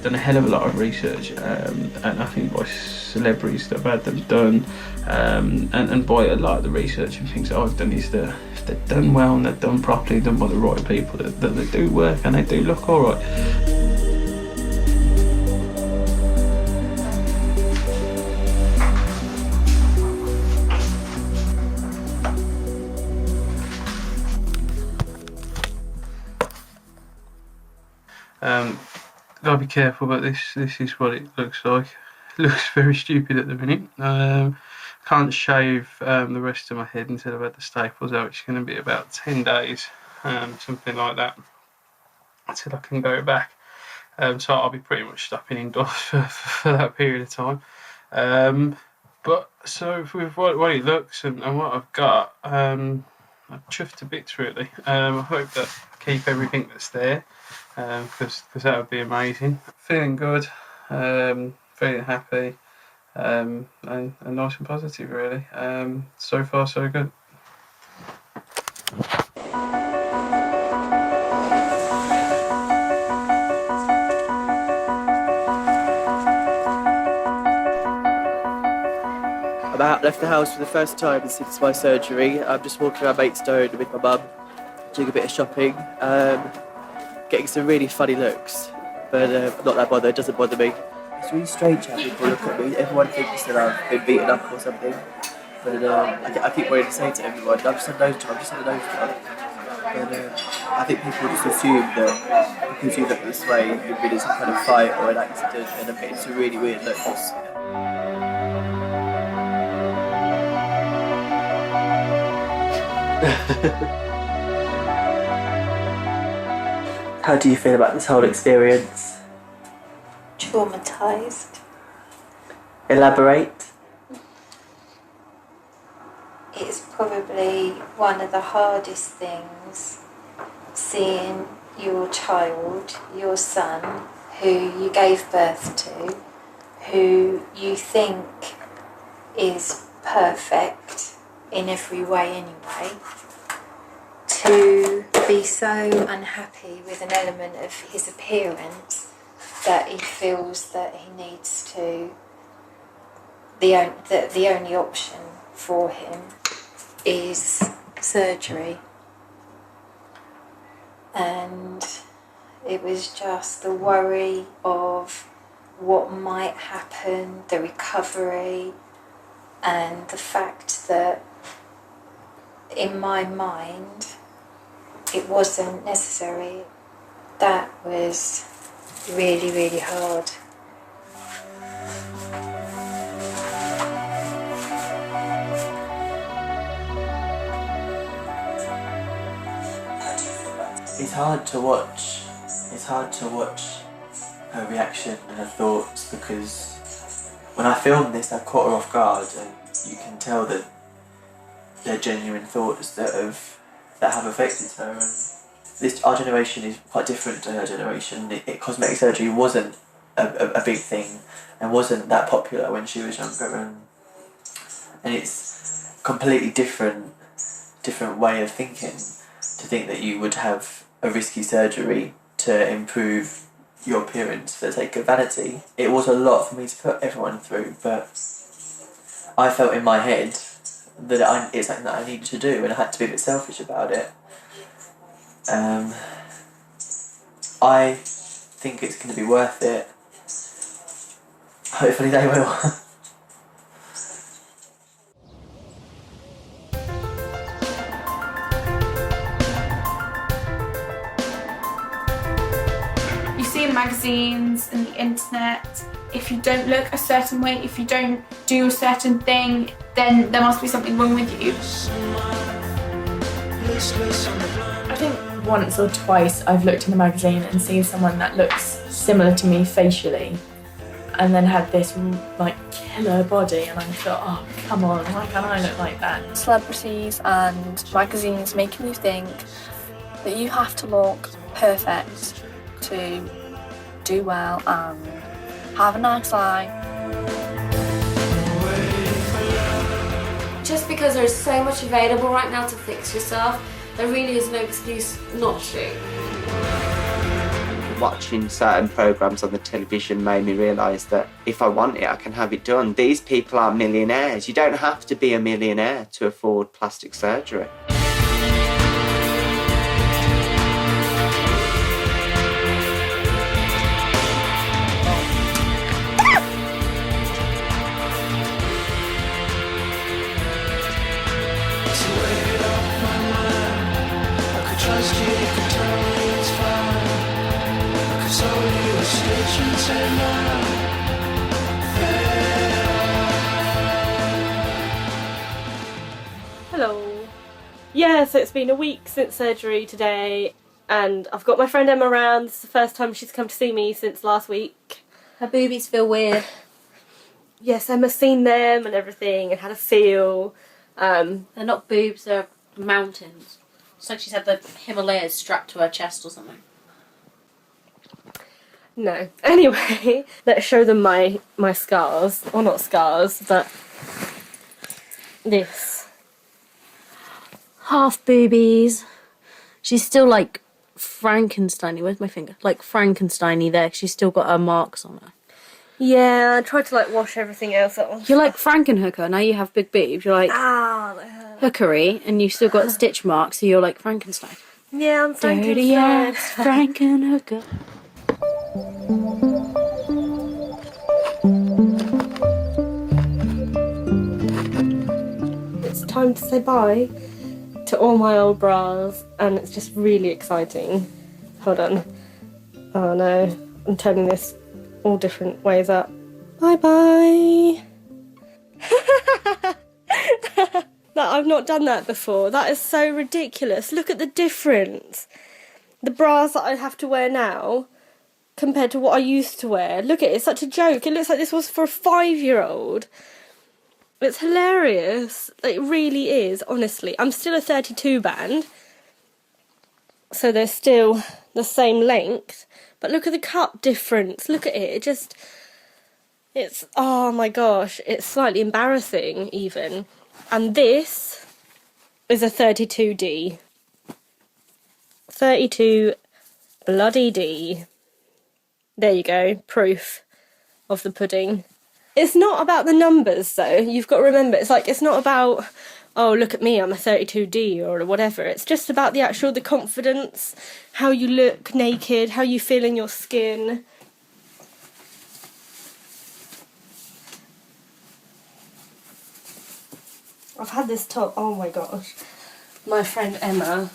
Done a hell of a lot of research, and I think by celebrities that have had them done, and by a lot of the research and things that I've done is that if they're done well and they're done properly, done by the right people, that they do work and they do look alright. Gotta be careful, but this is what it looks like. It looks very stupid at the minute. Can't shave the rest of my head until I've had the staples out, which is going to be about 10 days, something like that, until I can go back. So I'll be pretty much stopping indoors for that period of time. But so with what it looks and what I've got, I'm chuffed to bits really. I hope that I keep everything that's there, because that would be amazing. Feeling good, feeling happy, and nice and positive really. So far so good. I'm out, left the house for the first time since my surgery. I'm just walking around Maidstone with my mum, doing a bit of shopping, getting some really funny looks, but I'm not that bothered, it doesn't bother me. It's really strange how people look at me. Everyone thinks that I've been beaten up or something, but I keep wanting to say to everyone, I'm just had a nose job, But I think people just assume that because you look this way, you've been in some kind of fight or an accident, and I'm getting some really weird looks. How do you feel about this whole experience? Traumatised. Elaborate. It's probably one of the hardest things, seeing your child, your son, who you gave birth to, who you think is perfect in every way anyway, to be so unhappy with an element of his appearance that he feels that he needs to, the only option for him is surgery. And it was just the worry of what might happen, the recovery, and the fact that in my mind, it wasn't necessary. That was really, really hard. It's hard to watch. It's hard to watch her reaction and her thoughts, because when I filmed this, I caught her off guard, and you can tell that they're genuine thoughts that have affected her. And our generation is quite different to her generation. Cosmetic surgery wasn't a big thing, and wasn't that popular when she was younger, and it's completely different way of thinking, to think that you would have a risky surgery to improve your appearance for the sake of vanity. It was a lot for me to put everyone through, but I felt in my head that it's something that I needed to do, and I had to be a bit selfish about it. I think it's going to be worth it. Hopefully they will. You see in magazines and the internet, if you don't look a certain way, if you don't do a certain thing, then there must be something wrong with you. I think once or twice I've looked in a magazine and seen someone that looks similar to me facially, and then had this like killer body, and I thought, oh come on, why can't I look like that? Celebrities and magazines making you think that you have to look perfect to do well and have a nice life. Just because there's so much available right now to fix yourself, there really is no excuse not to. Watching certain programmes on the television made me realise that if I want it, I can have it done. These people are millionaires. You don't have to be a millionaire to afford plastic surgery. Hello. Yeah, so it's been a week since surgery today, and I've got my friend Emma around. This is the first time she's come to see me since last week. Her boobies feel weird. Yes, Emma's seen them and everything and had a feel. They're not boobs, they're mountains. It's like she's had the Himalayas strapped to her chest or something. No. Anyway, let's show them my scars. Or not scars, but this. Half boobies. She's still like Frankenstein-y. Where's my finger? Like Frankenstein-y there. She's still got her marks on her. Yeah, I tried to like wash everything else off. You're like Frankenhooker. Now you have big boobs. You're like hookery, and you've still got stitch marks, so you're like Frankenstein. Yeah, I'm Frankenstein. Dirty ass Frankenhooker. It's time to say bye to all my old bras, and it's just really exciting. Hold on. Oh no, I'm turning this all different ways up. Bye bye. I've not done that before. That is so ridiculous. Look at the difference. The bras that I have to wear now compared to what I used to wear. Look at it, it's such a joke. It looks like this was for a 5-year-old. It's hilarious. It really is, honestly. I'm still a 32 band, so they're still the same length. But look at the cut difference. Look at it. It's, oh my gosh, it's slightly embarrassing even. And this is a 32D. 32 bloody D. There you go, proof of the pudding. It's not about the numbers though, you've got to remember, it's not about, oh look at me, I'm a 32D or whatever. It's just about the confidence, how you look naked, how you feel in your skin. I've had this top, oh my gosh, My friend Emma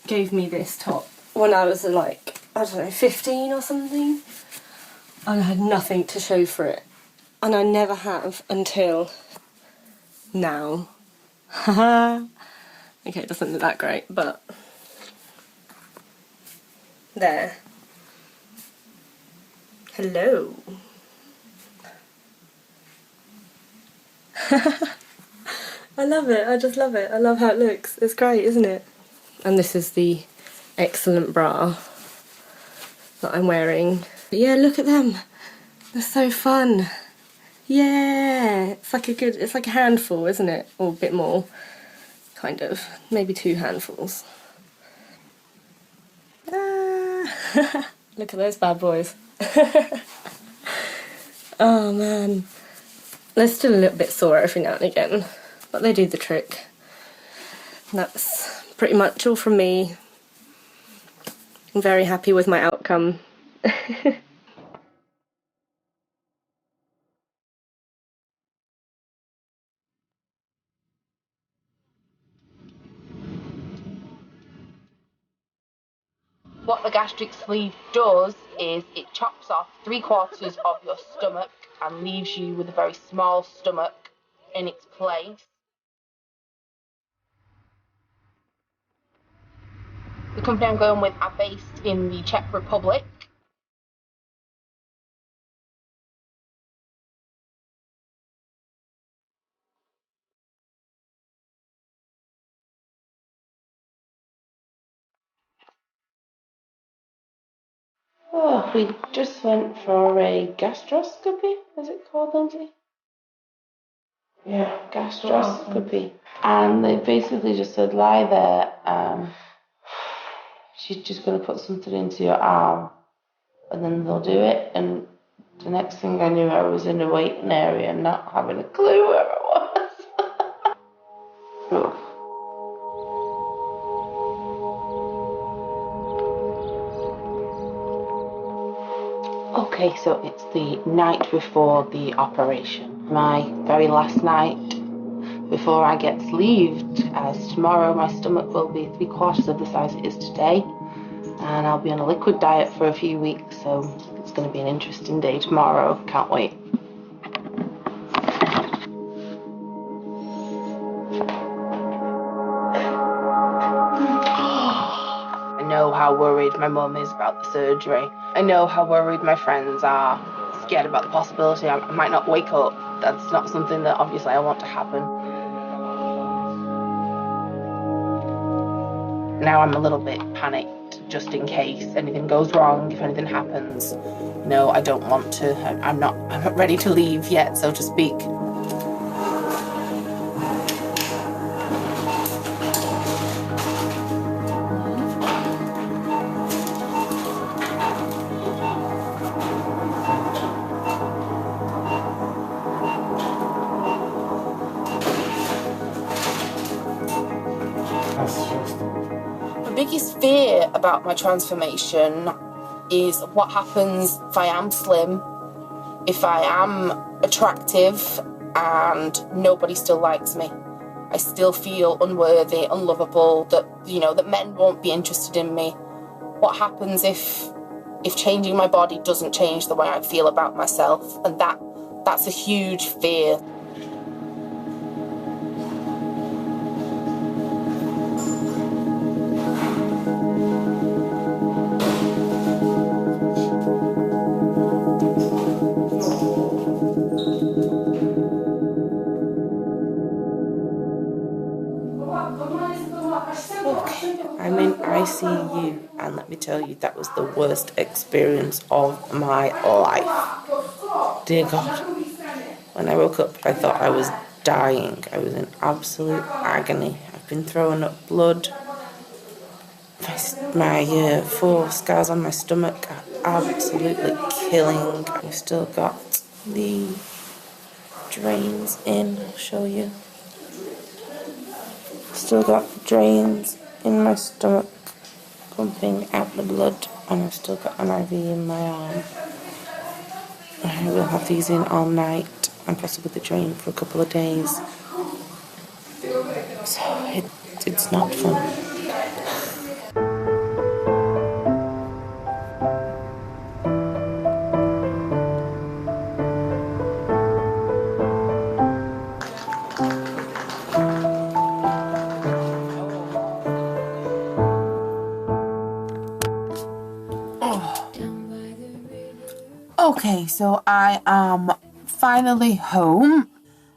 gave me this top when I was like, I don't know, 15 or something. And I had nothing to show for it. And I never have until now. Haha. Okay, it doesn't look that great, but there. Hello. I love it. I just love it. I love how it looks. It's great, isn't it? And this is the excellent bra that I'm wearing. But yeah, look at them. They're so fun. Yeah, it's like a handful, isn't it? Or a bit more, kind of. Maybe 2 handfuls. Ah. Look at those bad boys. Oh man. They're still a little bit sore every now and again, but they do the trick. And that's pretty much all from me. I'm very happy with my outcome. What the gastric sleeve does is it chops off 3/4 of your stomach and leaves you with a very small stomach in its place. The company I'm going with are based in the Czech Republic. Oh, we just went for a gastroscopy, is it called, Lindsay? Yeah, gastroscopy. And they basically just said, lie there, she's just going to put something into your arm, and then they'll do it. And the next thing I knew, I was in a waiting area, not having a clue where I was. Ugh. Okay, so it's the night before the operation. My very last night before I get sleeved, as tomorrow my stomach will be 3/4 of the size it is today, and I'll be on a liquid diet for a few weeks, so it's going to be an interesting day tomorrow. Can't wait. I know how worried my mum is about the surgery. I know how worried my friends are, scared about the possibility I might not wake up. That's not something that obviously I want to happen. Now I'm a little bit panicked, just in case anything goes wrong, if anything happens. No, I don't want to. I'm not ready to leave yet, so to speak. My biggest fear about my transformation is what happens if I am slim, if I am attractive and nobody still likes me. I still feel unworthy, unlovable, that men won't be interested in me. What happens if changing my body doesn't change the way I feel about myself? And that's a huge fear. I'm in ICU, and let me tell you, that was the worst experience of my life. Dear God. When I woke up, I thought I was dying. I was in absolute agony. I've been throwing up blood. My 4 scars on my stomach are absolutely killing. I've still got the drains in, I'll show you. Still got drains in my stomach pumping out the blood, and I've still got an IV in my arm. I will have these in all night and possibly the drain for a couple of days. So it's not fun. Okay, so I am finally home. I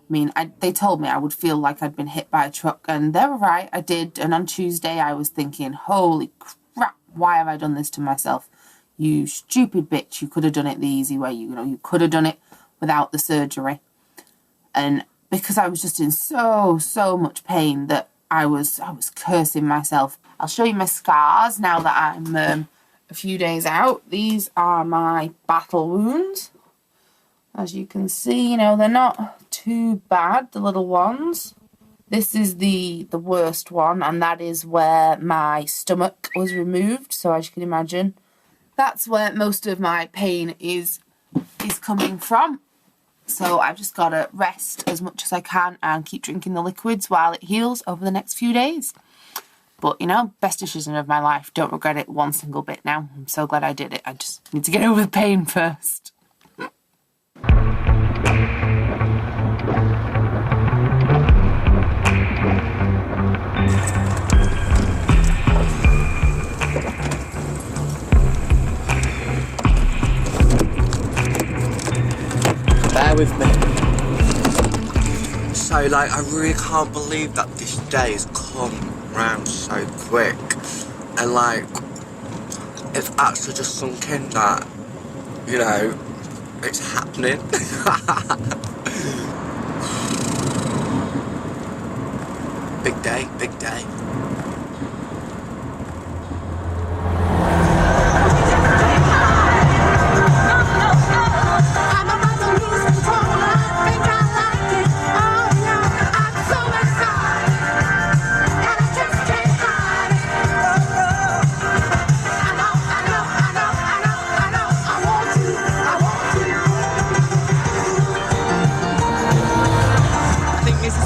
mean, they told me I would feel like I'd been hit by a truck, and they were right, I did. And on Tuesday, I was thinking, holy crap, why have I done this to myself? You stupid bitch, you could have done it the easy way. You know, you could have done it without the surgery. And because I was just in so much pain that I was cursing myself. I'll show you my scars now that I'm a few days out. These are my battle wounds. As you can see, you know, they're not too bad, the little ones. This is the worst one, and that is where my stomach was removed. So as you can imagine, that's where most of my pain is coming from. So I've just got to rest as much as I can and keep drinking the liquids while it heals over the next few days. But, you know, best decision of my life. Don't regret it one single bit now. I'm so glad I did it. I just need to get over the pain first. Bear with me. So, like, I really can't believe that this day has come round so quick. And, like, it's actually just sunk in that, you know, it's happening. Big day, big day.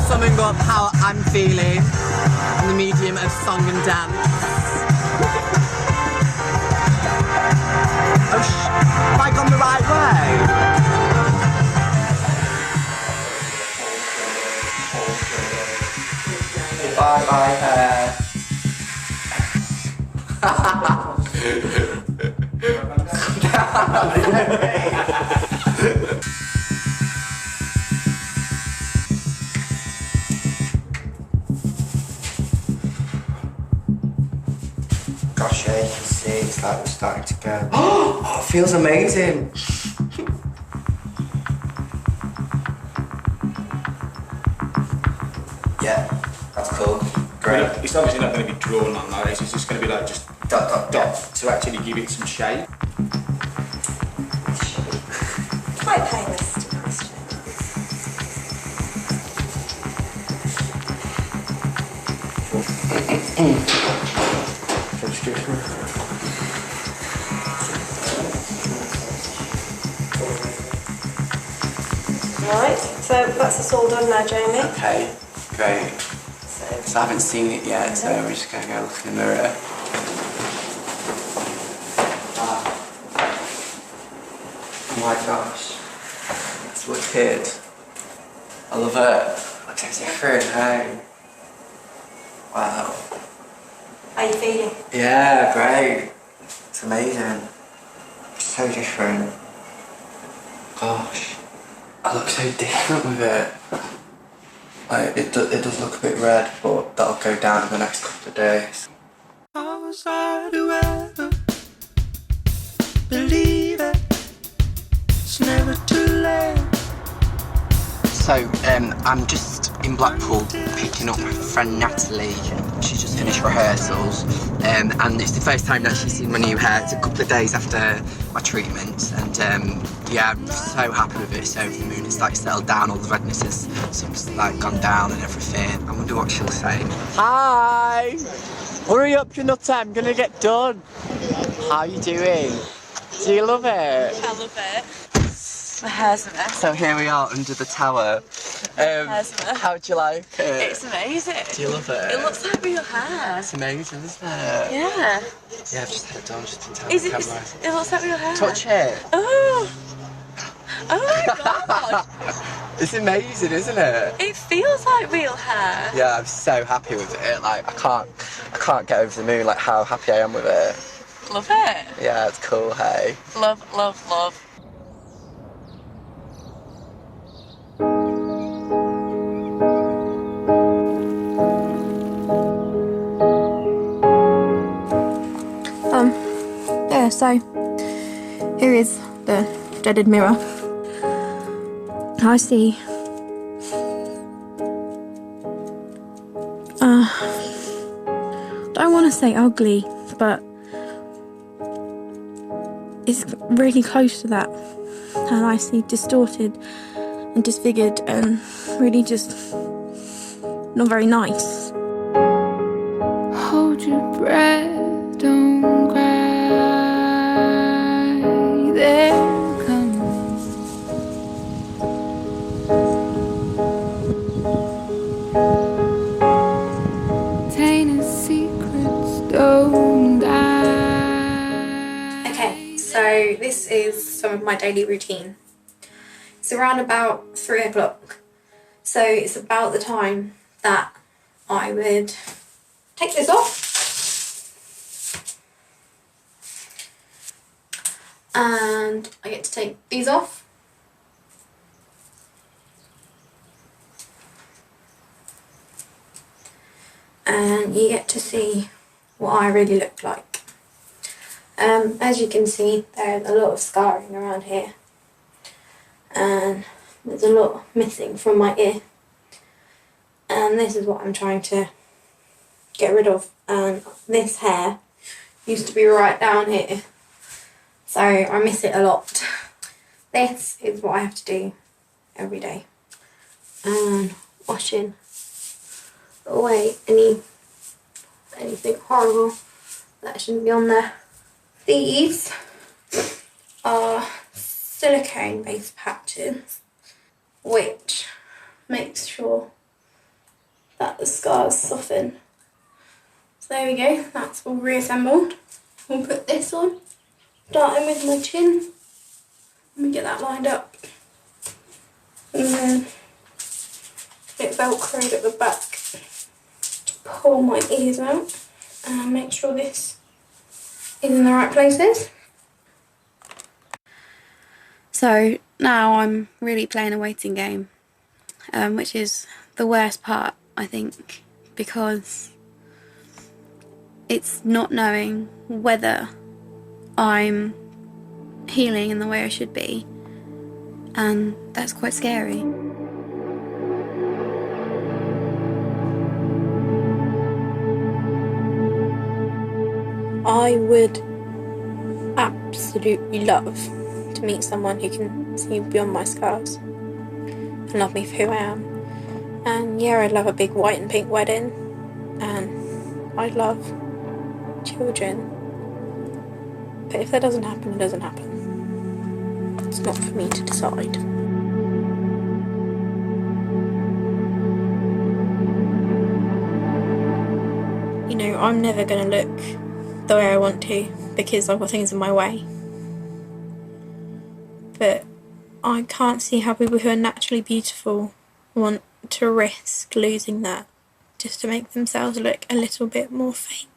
Summing up how I'm feeling in the medium of song and dance. Oh, have I gone the right way? Bye bye hair. Gosh, yeah, you can see it's like we're starting to go. Oh, it feels amazing. Yeah, that's cool. Great. It's obviously not going to be drawn on that, it's just going to be like just dot to actually give it some shape. Quite painless, to be honest. Right, so that's us all done now, Jamie. Okay, great. So I haven't seen it yet, so we're just going to go look in the mirror. Oh my gosh, it's wicked. I love it. Looks so different, hey? Wow. How are you feeling? Yeah, great. It's amazing. It's so different. Gosh, I look so different with it. Like, it does look a bit red, but that'll go down in the next couple of days. How was I to ever believe it? It's never too late. So, I'm just in Blackpool picking up my friend Natalie. She's just finished rehearsals, and it's the first time that she's seen my new hair. It's a couple of days after my treatment, and yeah, I'm so happy with it. So the moon has like settled down, all the redness has sort of like gone down and everything. I wonder what she'll say. Hi! Hurry up, you nutter, I'm gonna get done. How are you doing? Do you love it? I love it. My hair's a mess. So here we are under the tower. Hair's a mess. How do you like it? It's amazing. Do you love it? It looks like real hair. It's amazing, isn't it? Yeah. Yeah, I've just had it done just in time Is for it? the camera. It looks like real hair. Touch it. Oh. Oh my god. It's amazing, isn't it? It feels like real hair. Yeah, I'm so happy with it. Like I can't get over the moon. Like how happy I am with it. Love it. Yeah, it's cool. Hey. Love, love, love. Yeah, so here is the dreaded mirror. I see don't want to say ugly, but it's really close to that. And I see distorted and disfigured and really just not very nice. Hold your breath, don't cry. They're coming. Tainted secrets don't die. Okay, so this is some of my daily routine. It's around about 3 o'clock. So it's about the time that I would take this off. And I get to take these off. And you get to see what I really look like. As you can see, there's a lot of scarring around here. And there's a lot missing from my ear. And this is what I'm trying to get rid of. And this hair used to be right down here. So I miss it a lot. This is what I have to do every day. And washing away anything horrible that shouldn't be on there. These are silicone based patches, which makes sure that the scars soften. So there we go, that's all reassembled. We'll put this on, starting with my chin. Let me get that lined up. And then get velcroed at the back. Pull my ears out and make sure this is in the right places. So now I'm really playing a waiting game, which is the worst part, I think, because it's not knowing whether I'm healing in the way I should be, and that's quite scary. I would absolutely love to meet someone who can see beyond my scars and love me for who I am. And yeah, I'd love a big white and pink wedding, and I'd love children. But if that doesn't happen, it doesn't happen. It's not for me to decide. You know, I'm never going to look the way I want to because I've got things in my way. But I can't see how people who are naturally beautiful want to risk losing that just to make themselves look a little bit more fake.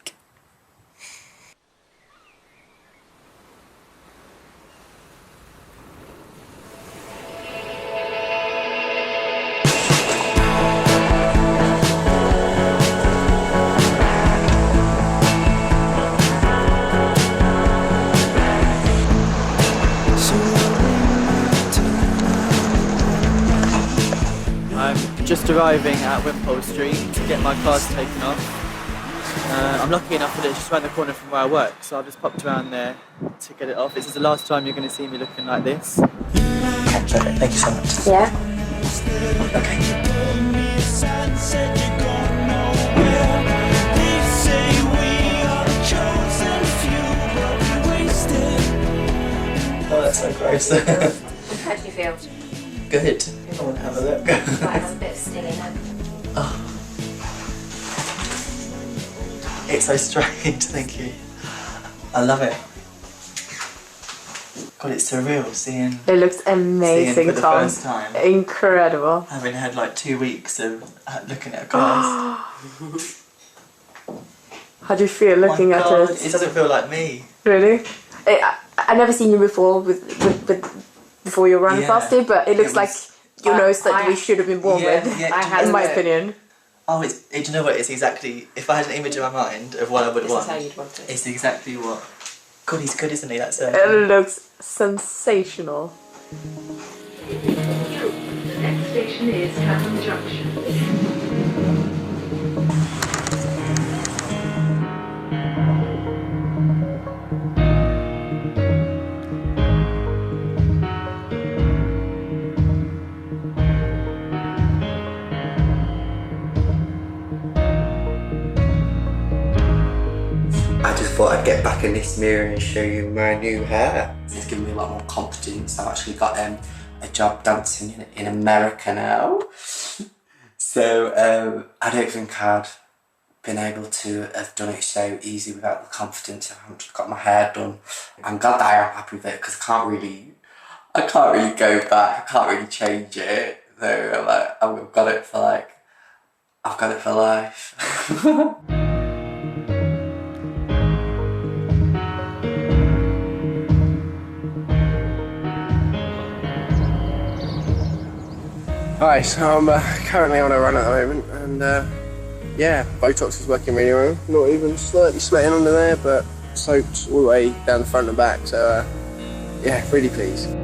Just arriving at Wimpole Street to get my cars taken off. I'm lucky enough that it's just around the corner from where I work, so I've just popped around there to get it off. This is the last time you're going to see me looking like this. Perfect, thank you so much. Yeah. Oh, that's so gross. Okay, How do you feel? Good. I want to have a look. Might have a bit of sting in it. Oh. It's so strange, thank you. I love it. God, it's surreal seeing. It looks amazing, seeing for the Tom. first time. Incredible. Having had like 2 weeks of looking at cars. How do you feel looking My at God, it? it doesn't feel like me. Really? I've never seen you before before your rhinoplasty, but it looks like your nose that we should have been born with, in my opinion. Oh, do you know what? It's exactly. If I had an image in my mind of what I would want, This is how you'd want it. it's exactly what. God, he's good, isn't he? That's It looks sensational. The next station is Clapham Junction. I just thought I'd get back in this mirror and show you my new hair. It's given me a lot more confidence. I've actually got a job dancing in America now. So I don't think I'd been able to have done it so easy without the confidence. I haven't got my hair done. I'm glad that I am happy with it because I can't really go back. I can't really change it. So I've got it for life. Hi, so I'm currently on a run at the moment, and yeah, Botox is working really well. Not even slightly sweating under there, but soaked all the way down the front and back, so yeah, really pleased.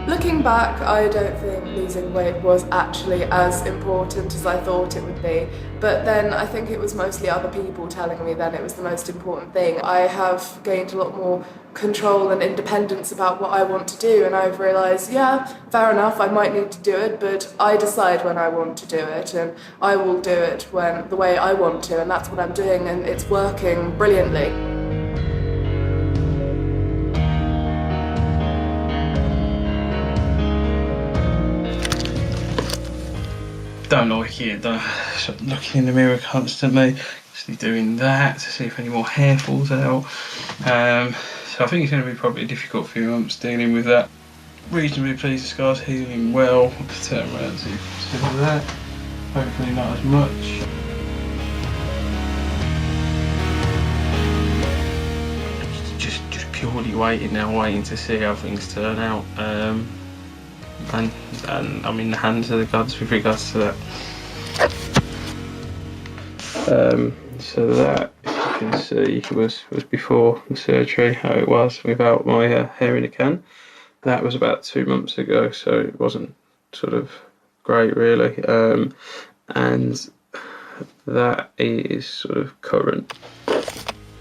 Looking back, I don't think losing weight was actually as important as I thought it would be. But then I think it was mostly other people telling me then it was the most important thing. I have gained a lot more control and independence about what I want to do, and I've realised, yeah, fair enough, I might need to do it, but I decide when I want to do it, and I will do it the way I want to, and that's what I'm doing, and it's working brilliantly. Don't like it, sort of looking in the mirror constantly, actually doing that to see if any more hair falls out. So I think it's going to be probably a difficult few months dealing with that. Reasonably pleased the scar's healing well. Turn around and see that. Hopefully not as much. Just purely waiting to see how things turn out. And I'm in the hands of the gods with regards to that. So that, if you can see, was before the surgery, how it was without my hair in a can. That was about 2 months ago, so it wasn't sort of great really. And that is sort of current.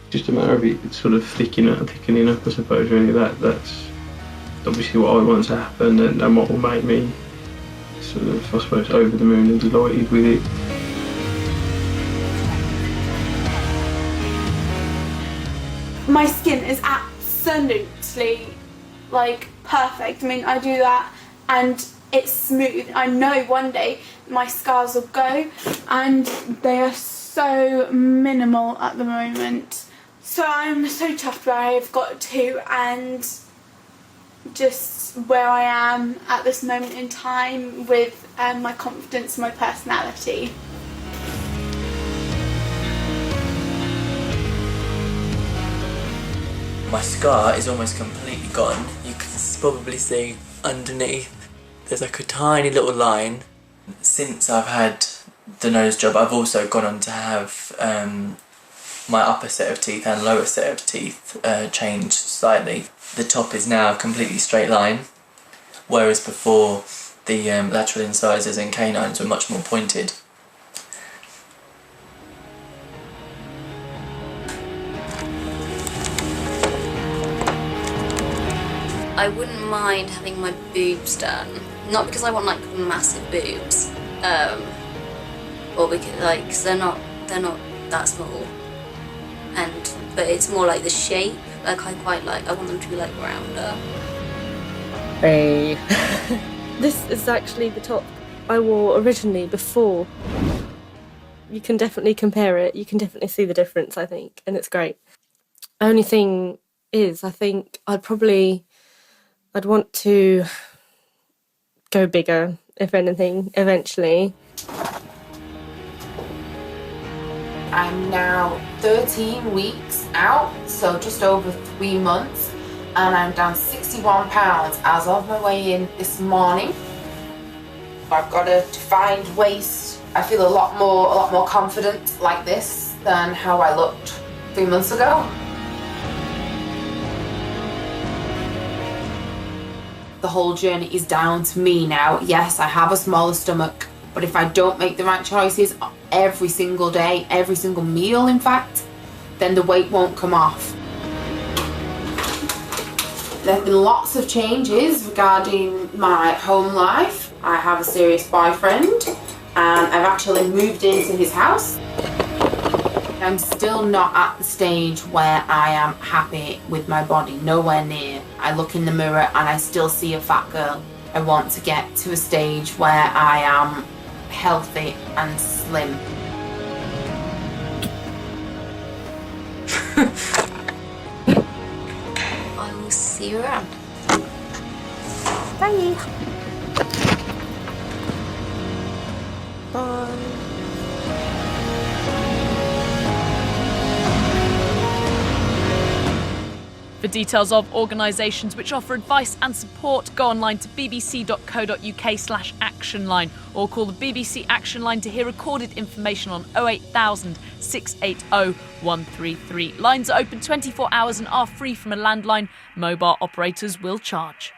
Just a matter of it sort of thickening up, I suppose, really. That's obviously what I want to happen, and what will make me sort of, I suppose, over the moon and delighted with it. My skin is absolutely perfect. I mean, I do that and it's smooth. I know one day my scars will go, and they are so minimal at the moment. So I'm so chuffed where I've got to, and just where I am at this moment in time with my confidence and my personality. My scar is almost completely gone. You can probably see underneath there's like a tiny little line. Since I've had the nose job, I've also gone on to have my upper set of teeth and lower set of teeth changed slightly. The top is now a completely straight line, whereas before the lateral incisors and canines were much more pointed. I wouldn't mind having my boobs done. Not because I want like massive boobs, or because like 'cause they're not that small. But it's more like the shape. Like I want them to be like rounder. Hey. This is actually the top I wore originally before. You can definitely compare it. You can definitely see the difference, I think, and it's great. Only thing is, I think I'd want to go bigger, if anything, eventually. I'm now 13 weeks out, so just over 3 months, and I'm down 61 pounds as of my weigh-in this morning. I've got a defined waist. I feel a lot more confident like this than how I looked 3 months ago. The whole journey is down to me now. Yes, I have a smaller stomach, but if I don't make the right choices every single day, every single meal in fact, then the weight won't come off. There have been lots of changes regarding my home life. I have a serious boyfriend and I've actually moved into his house. I'm still not at the stage where I am happy with my body, nowhere near. I look in the mirror and I still see a fat girl. I want to get to a stage where I am healthy and slim. I will see you around. Bye. Bye. For details of organisations which offer advice and support, go online to bbc.co.uk/actionline or call the BBC Action Line to hear recorded information on 08000 680 133. Lines are open 24 hours and are free from a landline. Mobile operators will charge.